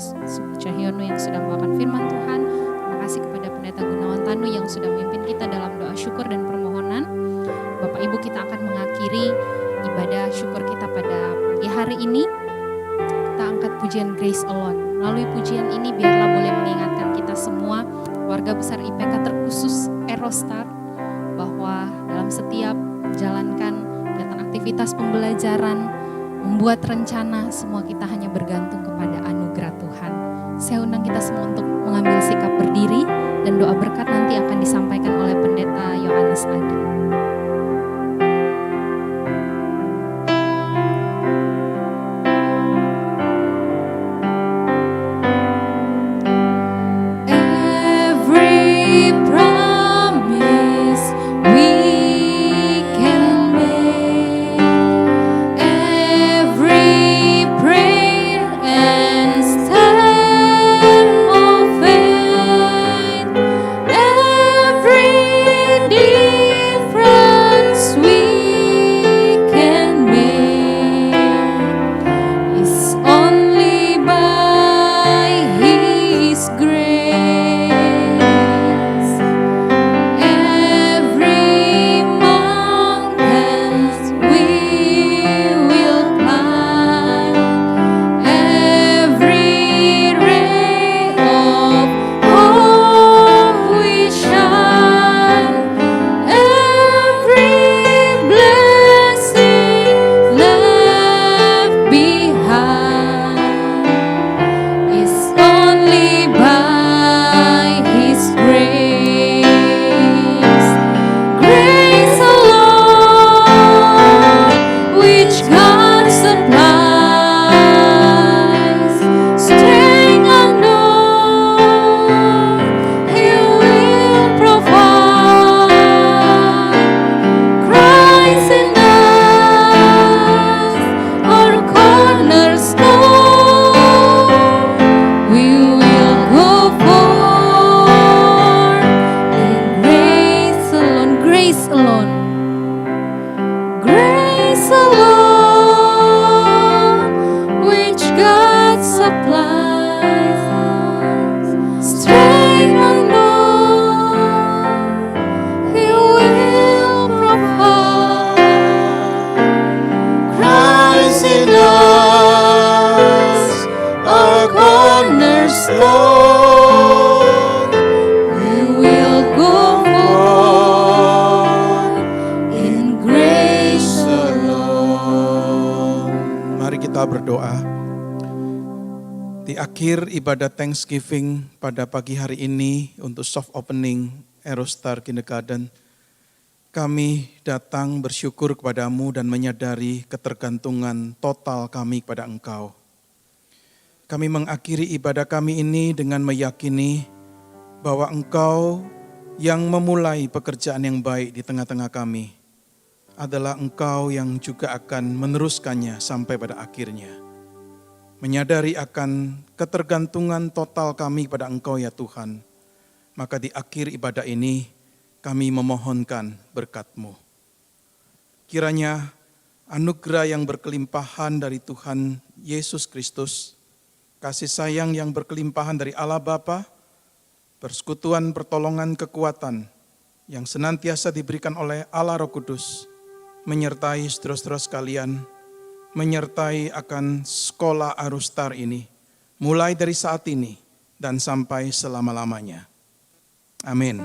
Cahyono yang sudah membawakan firman Tuhan. Terima kasih kepada Pendeta Gunawan Tanu yang sudah memimpin kita dalam doa syukur dan permohonan. Bapak Ibu, kita akan mengakhiri ibadah syukur kita pada pagi hari ini. Kita angkat pujian Grace Alone. Melalui pujian ini biarlah boleh mengingatkan kita semua, keluarga besar IPK terkhusus Aerostar, bahwa dalam setiap menjalankan kegiatan aktivitas pembelajaran, membuat rencana, semua kita hanya bergantung kepada anugerah Tuhan. Saya undang kita semua untuk mengambil sikap berdiri dan doa berkat nanti akan disampaikan oleh Pendeta Yohanes Adi. Akhir ibadah Thanksgiving pada pagi hari ini untuk soft opening Aerostar Kindergarten, kami datang bersyukur kepadamu dan menyadari ketergantungan total kami kepada Engkau. Kami mengakhiri ibadah kami ini dengan meyakini bahwa Engkau yang memulai pekerjaan yang baik di tengah-tengah kami adalah Engkau yang juga akan meneruskannya sampai pada akhirnya. Menyadari akan ketergantungan total kami pada Engkau ya Tuhan, maka di akhir ibadah ini kami memohonkan berkat-Mu. Kiranya anugerah yang berkelimpahan dari Tuhan Yesus Kristus, kasih sayang yang berkelimpahan dari Allah Bapa, persekutuan pertolongan kekuatan yang senantiasa diberikan oleh Allah Roh Kudus, menyertai saudara-saudara sekalian, menyertai akan sekolah Aerostar ini, mulai dari saat ini dan sampai selama-lamanya. Amin.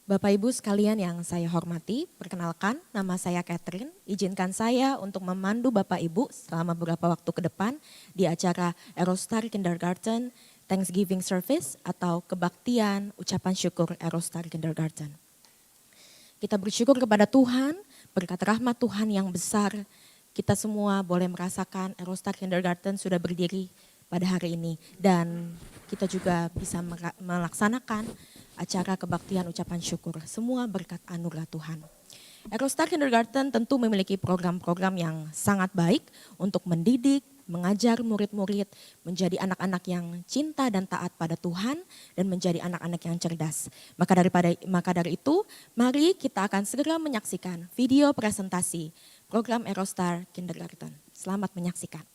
Bapak Ibu sekalian yang saya hormati, perkenalkan nama saya Catherine. Izinkan saya untuk memandu Bapak Ibu selama beberapa waktu ke depan di acara Eurostar Kindergarten Thanksgiving Service atau kebaktian ucapan syukur Eurostar Kindergarten. Kita bersyukur kepada Tuhan, berkat rahmat Tuhan yang besar, kita semua boleh merasakan Eurostar Kindergarten sudah berdiri pada hari ini. Dan kita juga bisa melaksanakan acara kebaktian ucapan syukur, semua berkat anugerah Tuhan. Eurostar Kindergarten tentu memiliki program-program yang sangat baik untuk mendidik, mengajar murid-murid menjadi anak-anak yang cinta dan taat pada Tuhan dan menjadi anak-anak yang cerdas. Maka dari itu, mari kita akan segera menyaksikan video presentasi program Eurostar Kindergarten. Selamat menyaksikan.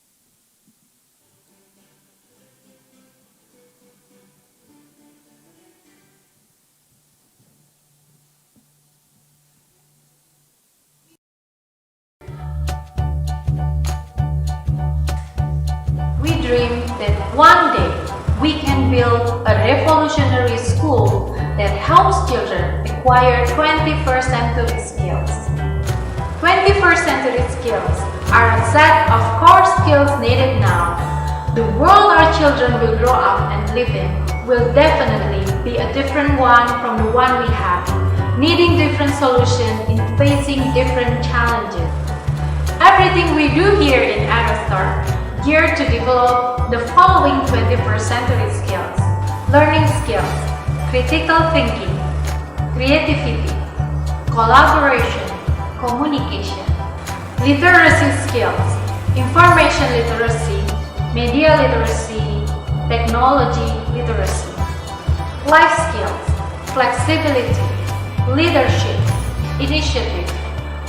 We dream that one day we can build a revolutionary school that helps children acquire 21st century skills. 21st century skills are a set of core skills needed now. The world our children will grow up and live in will definitely be a different one from the one we have, needing different solutions in facing different challenges. Everything we do here in Eurostar geared to develop the following 21st century skills: learning skills, critical thinking, creativity, collaboration, communication, literacy skills, information literacy, media literacy, technology literacy, life skills, flexibility, leadership, initiative,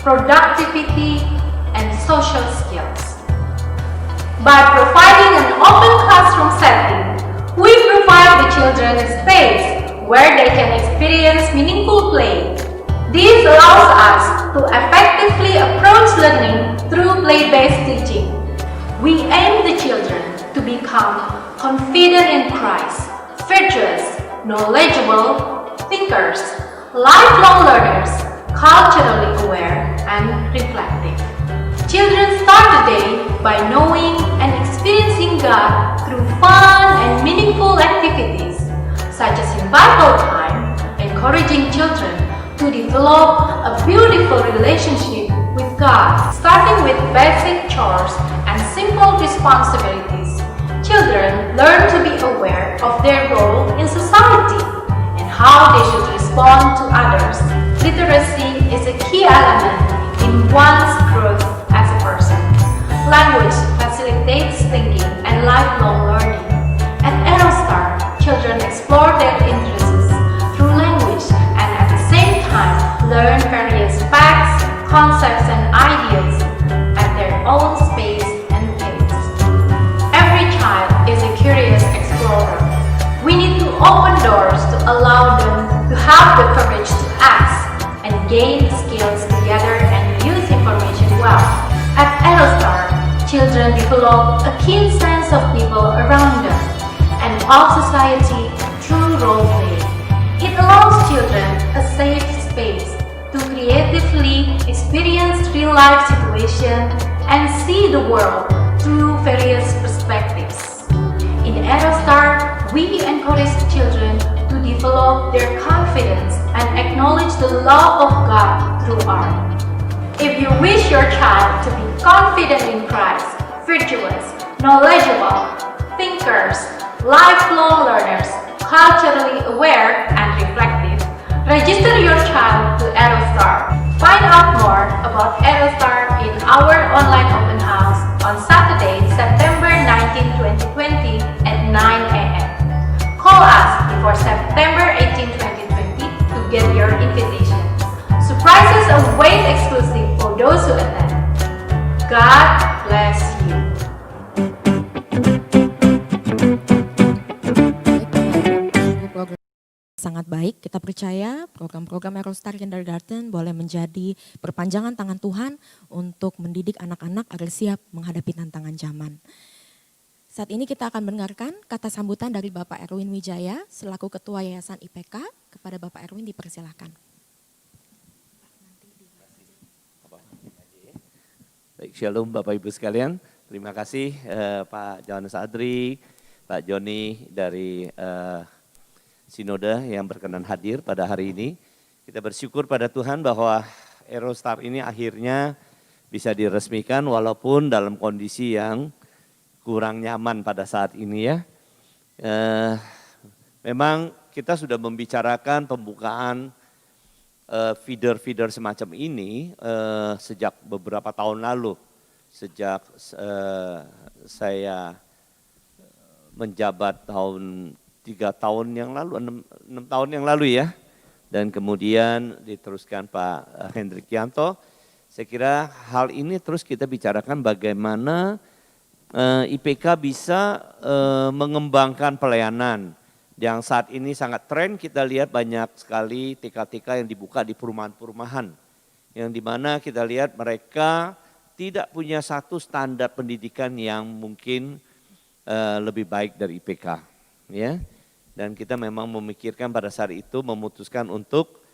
productivity, and social skills. By providing an open classroom setting, we provide the children a space where they can experience meaningful play. This allows us to effectively approach learning through play-based teaching. We aim the children to become confident in Christ, virtuous, knowledgeable thinkers, lifelong learners, culturally aware, and reflective. Children start the day by knowing and experiencing God through fun and meaningful activities, such as in Bible time, encouraging children to develop a beautiful relationship with God, starting with basic chores and simple responsibilities. Children learn to be aware of their role in society and how they should respond to others. Literacy is a key element in one's growth as a person. Language facilitates thinking and lifelong learning. At Eurostar, children explore their interests through language and at the same time learn various facts, concepts, and ideas at their own space and pace. Every child is a curious explorer. We need to open doors to allow them to have the courage to ask and gain skills together and use information well. At Eurostar, children develop a keen sense of people around them and of society through role play. It allows children a safe space to creatively experience real-life situations and see the world through various perspectives. In Eurostar, we encourage children to develop their confidence and acknowledge the love of God through art. If you wish your child to be confident in Christ, virtuous, knowledgeable, thinkers, lifelong learners, culturally aware, and reflective, register your child to Eurostar. Find out more about Eurostar in our online open house on Saturday, September 19, 2020 at 9 a.m. Call us before September 18, 2020 to get your invitation. Surprises await exclusive for those who attend. God bless you. Program sangat baik, kita percaya program-program Eurostar Kindergarten boleh menjadi perpanjangan tangan Tuhan untuk mendidik anak-anak agar siap menghadapi tantangan zaman. Saat ini kita akan mendengarkan kata sambutan dari Bapak Erwin Wijaya selaku Ketua Yayasan IPK kepada Bapak Erwin dipersilahkan. Baik, shalom Bapak Ibu sekalian. Terima kasih Pak Johannes Adri, Pak Joni dari Sinode yang berkenan hadir pada hari ini. Kita bersyukur pada Tuhan bahwa Eurostar ini akhirnya bisa diresmikan walaupun dalam kondisi yang kurang nyaman pada saat ini ya. Memang kita sudah membicarakan pembukaan feeder-feeder semacam ini sejak beberapa tahun lalu. Sejak saya menjabat 3 tahun yang lalu, 6 tahun yang lalu ya. Dan kemudian diteruskan Pak Hendrik Yanto. Saya kira hal ini terus kita bicarakan bagaimana IPK bisa mengembangkan pelayanan. Yang saat ini sangat tren, kita lihat banyak sekali TK-TK yang dibuka di perumahan-perumahan. Yang dimana kita lihat mereka tidak punya satu standar pendidikan yang mungkin lebih baik dari IPK. Ya. Dan kita memang memikirkan pada saat itu memutuskan untuk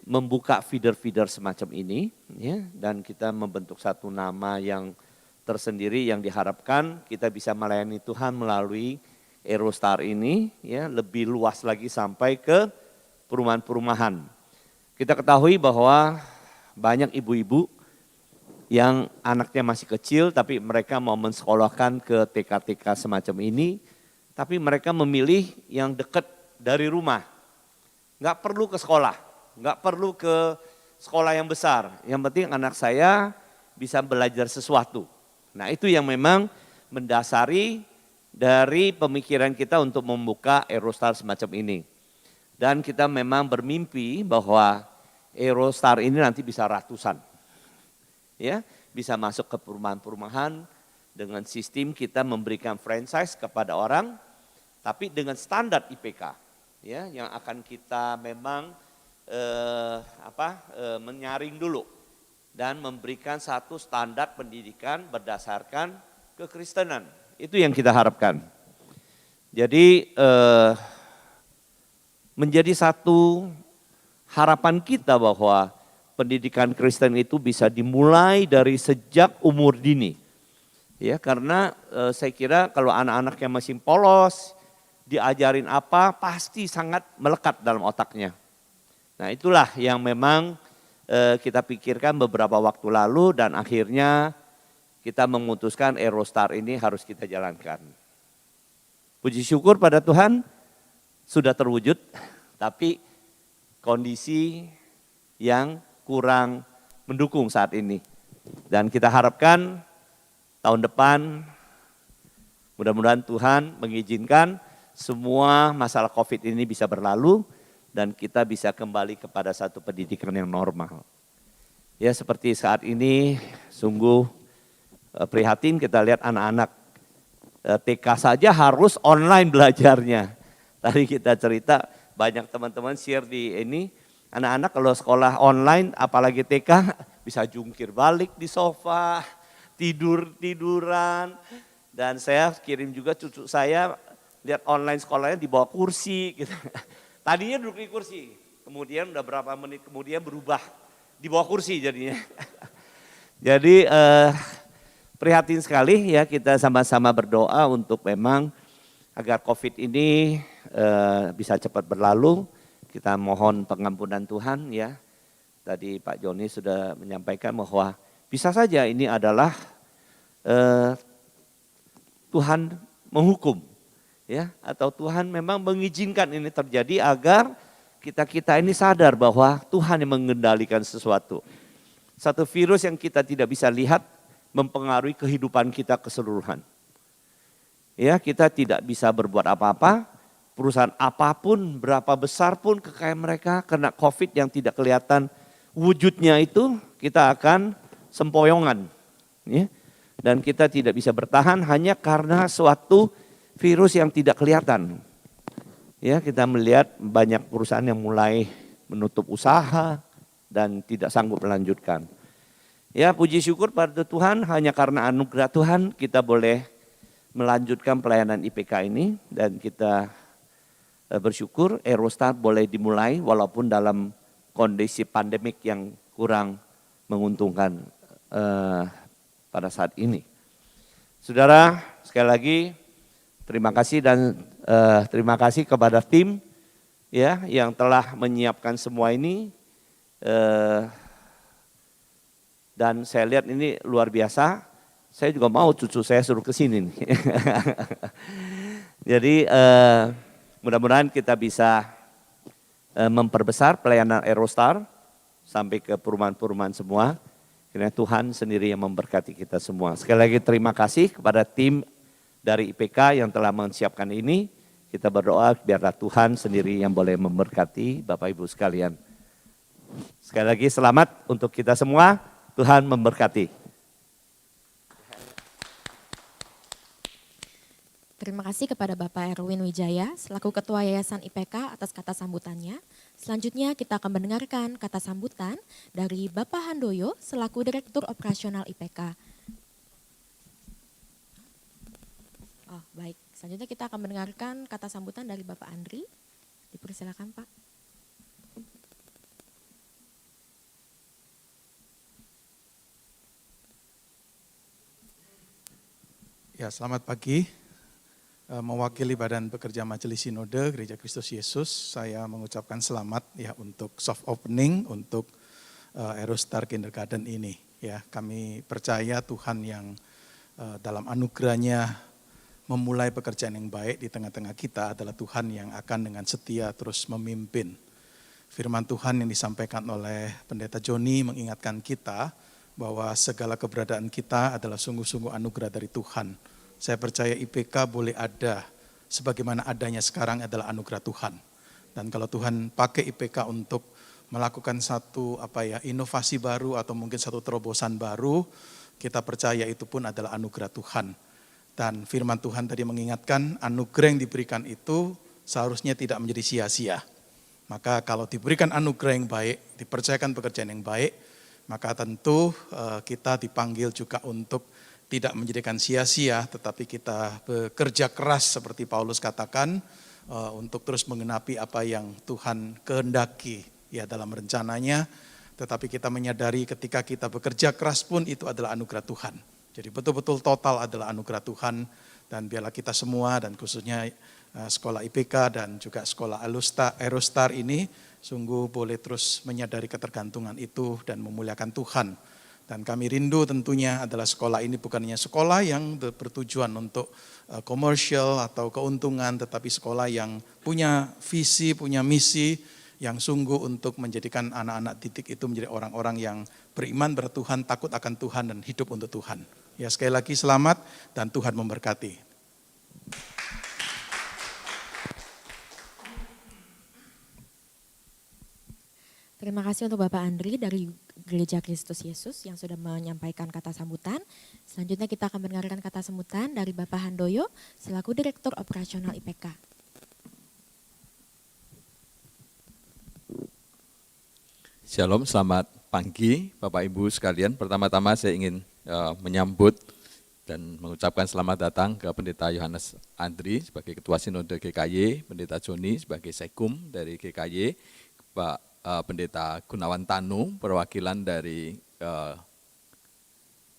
membuka feeder-feeder semacam ini. Ya. Dan kita membentuk satu nama yang tersendiri yang diharapkan kita bisa melayani Tuhan melalui Eurostar ini ya lebih luas lagi sampai ke perumahan-perumahan. Kita ketahui bahwa banyak ibu-ibu yang anaknya masih kecil tapi mereka mau mensekolahkan ke TK-TK semacam ini, tapi mereka memilih yang dekat dari rumah. Nggak perlu ke sekolah, nggak perlu ke sekolah yang besar. Yang penting anak saya bisa belajar sesuatu. Nah itu yang memang mendasari dari pemikiran kita untuk membuka Eurostar semacam ini. Dan kita memang bermimpi bahwa Eurostar ini nanti bisa ratusan. Ya, bisa masuk ke perumahan-perumahan dengan sistem kita memberikan franchise kepada orang, tapi dengan standar IPK. Ya, yang akan kita memang menyaring dulu dan memberikan satu standar pendidikan berdasarkan kekristenan. Itu yang kita harapkan. Jadi menjadi satu harapan kita bahwa pendidikan Kristen itu bisa dimulai dari sejak umur dini. Ya, karena saya kira kalau anak-anak yang masih polos, diajarin apa pasti sangat melekat dalam otaknya. Nah, itulah yang memang kita pikirkan beberapa waktu lalu dan akhirnya kita memutuskan Eurostar ini harus kita jalankan. Puji syukur pada Tuhan sudah terwujud, tapi kondisi yang kurang mendukung saat ini. Dan kita harapkan tahun depan mudah-mudahan Tuhan mengizinkan semua masalah COVID ini bisa berlalu dan kita bisa kembali kepada satu pendidikan yang normal. Ya seperti saat ini sungguh prihatin kita lihat anak-anak TK saja harus online belajarnya. Tadi kita cerita banyak teman-teman share di ini, anak-anak kalau sekolah online apalagi TK bisa jungkir balik di sofa, tiduran. Dan saya kirim juga cucu saya lihat online sekolahnya di bawah kursi gitu. Tadinya duduk di kursi, kemudian udah berapa menit kemudian berubah di bawah kursi jadinya. Jadi prihatin sekali ya kita sama-sama berdoa untuk memang agar COVID ini bisa cepat berlalu. Kita mohon pengampunan Tuhan ya. Tadi Pak Joni sudah menyampaikan bahwa bisa saja ini adalah Tuhan menghukum ya atau Tuhan memang mengizinkan ini terjadi agar kita ini sadar bahwa Tuhan yang mengendalikan sesuatu. Satu virus yang kita tidak bisa lihat mempengaruhi kehidupan kita keseluruhan. Ya, kita tidak bisa berbuat apa-apa, perusahaan apapun, berapa besar pun kekayaan mereka kena COVID yang tidak kelihatan wujudnya itu, kita akan sempoyongan. Ya. Dan kita tidak bisa bertahan hanya karena suatu virus yang tidak kelihatan. Ya, kita melihat banyak perusahaan yang mulai menutup usaha dan tidak sanggup melanjutkan. Ya puji syukur pada Tuhan hanya karena anugerah Tuhan kita boleh melanjutkan pelayanan IPK ini dan kita bersyukur Aerostar boleh dimulai walaupun dalam kondisi pandemik yang kurang menguntungkan pada saat ini. Saudara, sekali lagi terima kasih dan terima kasih kepada tim ya yang telah menyiapkan semua ini. Dan saya lihat ini luar biasa. Saya juga mau cucu saya suruh ke sini nih. Jadi mudah-mudahan kita bisa memperbesar pelayanan Aerostar sampai ke perumahan-perumahan semua. Karena Tuhan sendiri yang memberkati kita semua. Sekali lagi terima kasih kepada tim dari IPK yang telah menyiapkan ini. Kita berdoa biarlah Tuhan sendiri yang boleh memberkati Bapak Ibu sekalian. Sekali lagi selamat untuk kita semua. Tuhan memberkati. Terima kasih kepada Bapak Erwin Wijaya selaku Ketua Yayasan IPK atas kata sambutannya. Selanjutnya kita akan mendengarkan kata sambutan dari Bapak Handoyo selaku Direktur Operasional IPK. Oh, baik. Selanjutnya kita akan mendengarkan kata sambutan dari Bapak Andri. Dipersilakan, Pak. Ya, selamat pagi. Mewakili Badan Pekerja Majelis Sinode Gereja Kristus Yesus, saya mengucapkan selamat ya untuk soft opening untuk Aerostar Kindergarten ini. Ya, kami percaya Tuhan yang dalam anugerahnya memulai pekerjaan yang baik di tengah-tengah kita adalah Tuhan yang akan dengan setia terus memimpin. Firman Tuhan yang disampaikan oleh Pendeta Joni mengingatkan kita bahwa segala keberadaan kita adalah sungguh-sungguh anugerah dari Tuhan. Saya percaya IPK boleh ada sebagaimana adanya sekarang adalah anugerah Tuhan. Dan kalau Tuhan pakai IPK untuk melakukan satu inovasi baru atau mungkin satu terobosan baru, kita percaya itu pun adalah anugerah Tuhan. Dan firman Tuhan tadi mengingatkan anugerah yang diberikan itu seharusnya tidak menjadi sia-sia. Maka kalau diberikan anugerah yang baik, dipercayakan pekerjaan yang baik, maka tentu kita dipanggil juga untuk tidak menjadikan sia-sia, tetapi kita bekerja keras seperti Paulus katakan untuk terus menggenapi apa yang Tuhan kehendaki ya dalam rencananya. Tetapi kita menyadari ketika kita bekerja keras pun itu adalah anugerah Tuhan. Jadi betul-betul total adalah anugerah Tuhan, dan biarlah kita semua dan khususnya sekolah IPK dan juga sekolah Aerostar ini sungguh boleh terus menyadari ketergantungan itu dan memuliakan Tuhan. Dan kami rindu tentunya adalah sekolah ini bukan hanya sekolah yang bertujuan untuk komersial atau keuntungan, tetapi sekolah yang punya visi, punya misi yang sungguh untuk menjadikan anak-anak didik itu menjadi orang-orang yang beriman bertuhan, takut akan Tuhan dan hidup untuk Tuhan. Ya, sekali lagi selamat dan Tuhan memberkati. Terima kasih untuk Bapak Andri dari Gereja Kristus Yesus yang sudah menyampaikan kata sambutan. Selanjutnya kita akan mendengarkan kata sambutan dari Bapak Handoyo selaku Direktur Operasional IPK. Shalom, selamat pagi Bapak Ibu sekalian. Pertama-tama saya ingin menyambut dan mengucapkan selamat datang ke Pendeta Yohanes Andri sebagai Ketua Sinode GKY, Pendeta Joni sebagai Sekum dari GKY, Pak Pendeta Gunawan Tanu, perwakilan dari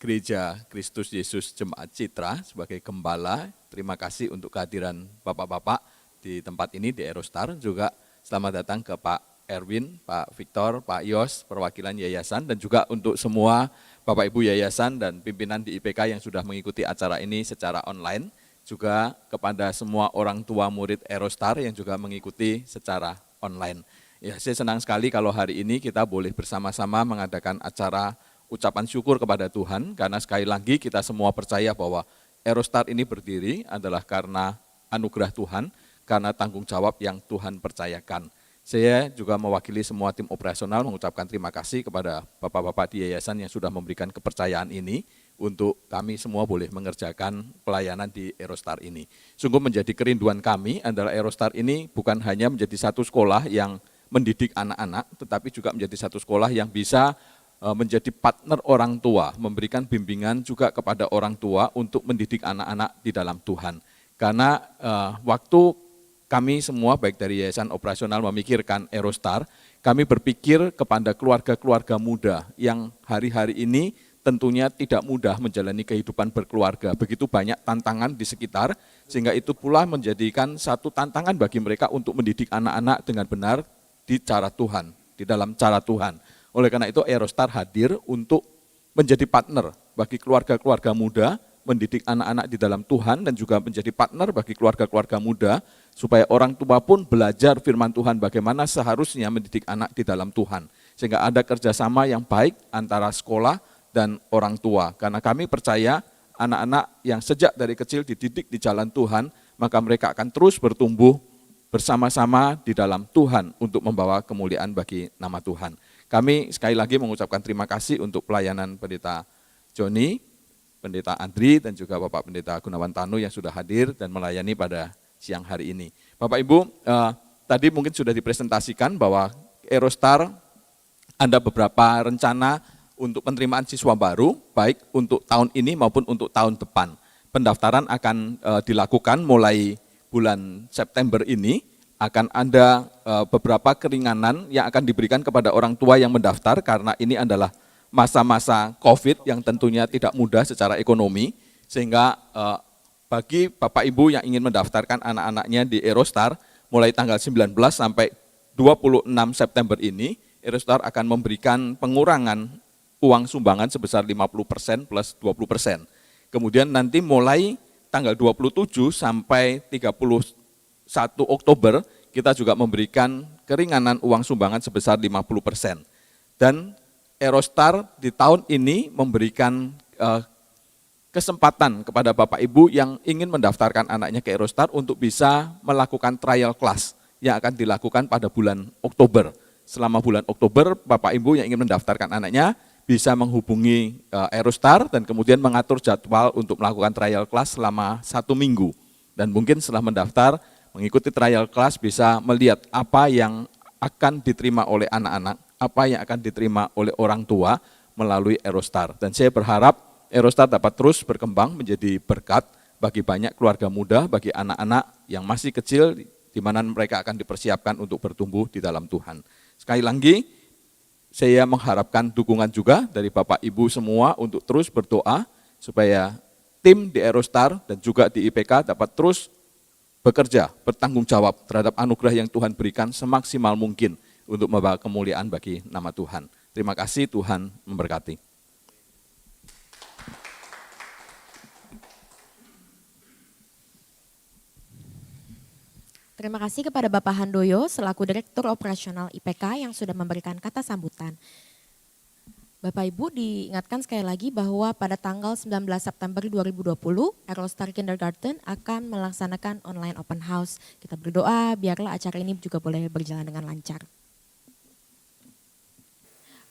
Gereja Kristus Yesus Jemaat Citra sebagai Gembala. Terima kasih untuk kehadiran Bapak-Bapak di tempat ini di Aerostar. Juga selamat datang ke Pak Erwin, Pak Victor, Pak Yos, perwakilan yayasan, dan juga untuk semua Bapak Ibu yayasan dan pimpinan di IPK yang sudah mengikuti acara ini secara online. Juga kepada semua orang tua murid Aerostar yang juga mengikuti secara online. Ya, saya senang sekali kalau hari ini kita boleh bersama-sama mengadakan acara ucapan syukur kepada Tuhan, karena sekali lagi kita semua percaya bahwa Aerostar ini berdiri adalah karena anugerah Tuhan, karena tanggung jawab yang Tuhan percayakan. Saya juga mewakili semua tim operasional mengucapkan terima kasih kepada Bapak-Bapak di yayasan yang sudah memberikan kepercayaan ini untuk kami semua boleh mengerjakan pelayanan di Aerostar ini. Sungguh menjadi kerinduan kami adalah Aerostar ini bukan hanya menjadi satu sekolah yang mendidik anak-anak, tetapi juga menjadi satu sekolah yang bisa menjadi partner orang tua, memberikan bimbingan juga kepada orang tua untuk mendidik anak-anak di dalam Tuhan. Karena waktu kami semua baik dari Yayasan Operasional memikirkan Aerostar, kami berpikir kepada keluarga-keluarga muda yang hari-hari ini tentunya tidak mudah menjalani kehidupan berkeluarga. Begitu banyak tantangan di sekitar, sehingga itu pula menjadikan satu tantangan bagi mereka untuk mendidik anak-anak dengan benar di cara Tuhan, di dalam cara Tuhan. Oleh karena itu Aerostar hadir untuk menjadi partner bagi keluarga-keluarga muda, mendidik anak-anak di dalam Tuhan dan juga menjadi partner bagi keluarga-keluarga muda supaya orang tua pun belajar firman Tuhan bagaimana seharusnya mendidik anak di dalam Tuhan. Sehingga ada kerjasama yang baik antara sekolah dan orang tua. Karena kami percaya anak-anak yang sejak dari kecil dididik di jalan Tuhan, maka mereka akan terus bertumbuh bersama-sama di dalam Tuhan untuk membawa kemuliaan bagi nama Tuhan. Kami sekali lagi mengucapkan terima kasih untuk pelayanan Pendeta Joni, Pendeta Andri, dan juga Bapak Pendeta Gunawan Tanu yang sudah hadir dan melayani pada siang hari ini. Bapak Ibu, tadi mungkin sudah dipresentasikan bahwa Aerostar ada beberapa rencana untuk penerimaan siswa baru, baik untuk tahun ini maupun untuk tahun depan. Pendaftaran akan dilakukan mulai bulan September ini, akan ada beberapa keringanan yang akan diberikan kepada orang tua yang mendaftar karena ini adalah masa-masa COVID yang tentunya tidak mudah secara ekonomi, sehingga bagi Bapak Ibu yang ingin mendaftarkan anak-anaknya di Aerostar, mulai tanggal 19 sampai 26 September ini, Aerostar akan memberikan pengurangan uang sumbangan sebesar 50% plus 20%. Kemudian nanti mulai tanggal 27 sampai 31 Oktober, kita juga memberikan keringanan uang sumbangan sebesar 50%. Dan Aerostar di tahun ini memberikan kesempatan kepada Bapak Ibu yang ingin mendaftarkan anaknya ke Aerostar untuk bisa melakukan trial class yang akan dilakukan pada bulan Oktober. Selama bulan Oktober, Bapak Ibu yang ingin mendaftarkan anaknya bisa menghubungi Aerostar dan kemudian mengatur jadwal untuk melakukan trial class selama 1 minggu. Dan mungkin setelah mendaftar, mengikuti trial class bisa melihat apa yang akan diterima oleh anak-anak, apa yang akan diterima oleh orang tua melalui Aerostar. Dan saya berharap Aerostar dapat terus berkembang menjadi berkat bagi banyak keluarga muda, bagi anak-anak yang masih kecil, di mana mereka akan dipersiapkan untuk bertumbuh di dalam Tuhan. Sekali lagi, saya mengharapkan dukungan juga dari Bapak Ibu semua untuk terus berdoa, supaya tim di Aerostar dan juga di IPK dapat terus bekerja, bertanggung jawab terhadap anugerah yang Tuhan berikan semaksimal mungkin untuk membawa kemuliaan bagi nama Tuhan. Terima kasih, Tuhan memberkati. Terima kasih kepada Bapak Handoyo selaku Direktur Operasional IPK yang sudah memberikan kata sambutan. Bapak Ibu diingatkan sekali lagi bahwa pada tanggal 19 September 2020 Aerostar Kindergarten akan melaksanakan online open house. Kita berdoa biarlah acara ini juga boleh berjalan dengan lancar.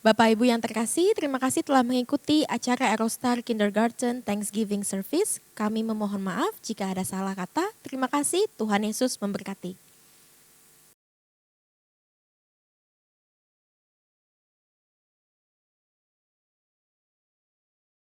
Bapak Ibu yang terkasih, terima kasih telah mengikuti acara Aerostar Kindergarten Thanksgiving Service. Kami memohon maaf jika ada salah kata. Terima kasih, Tuhan Yesus memberkati.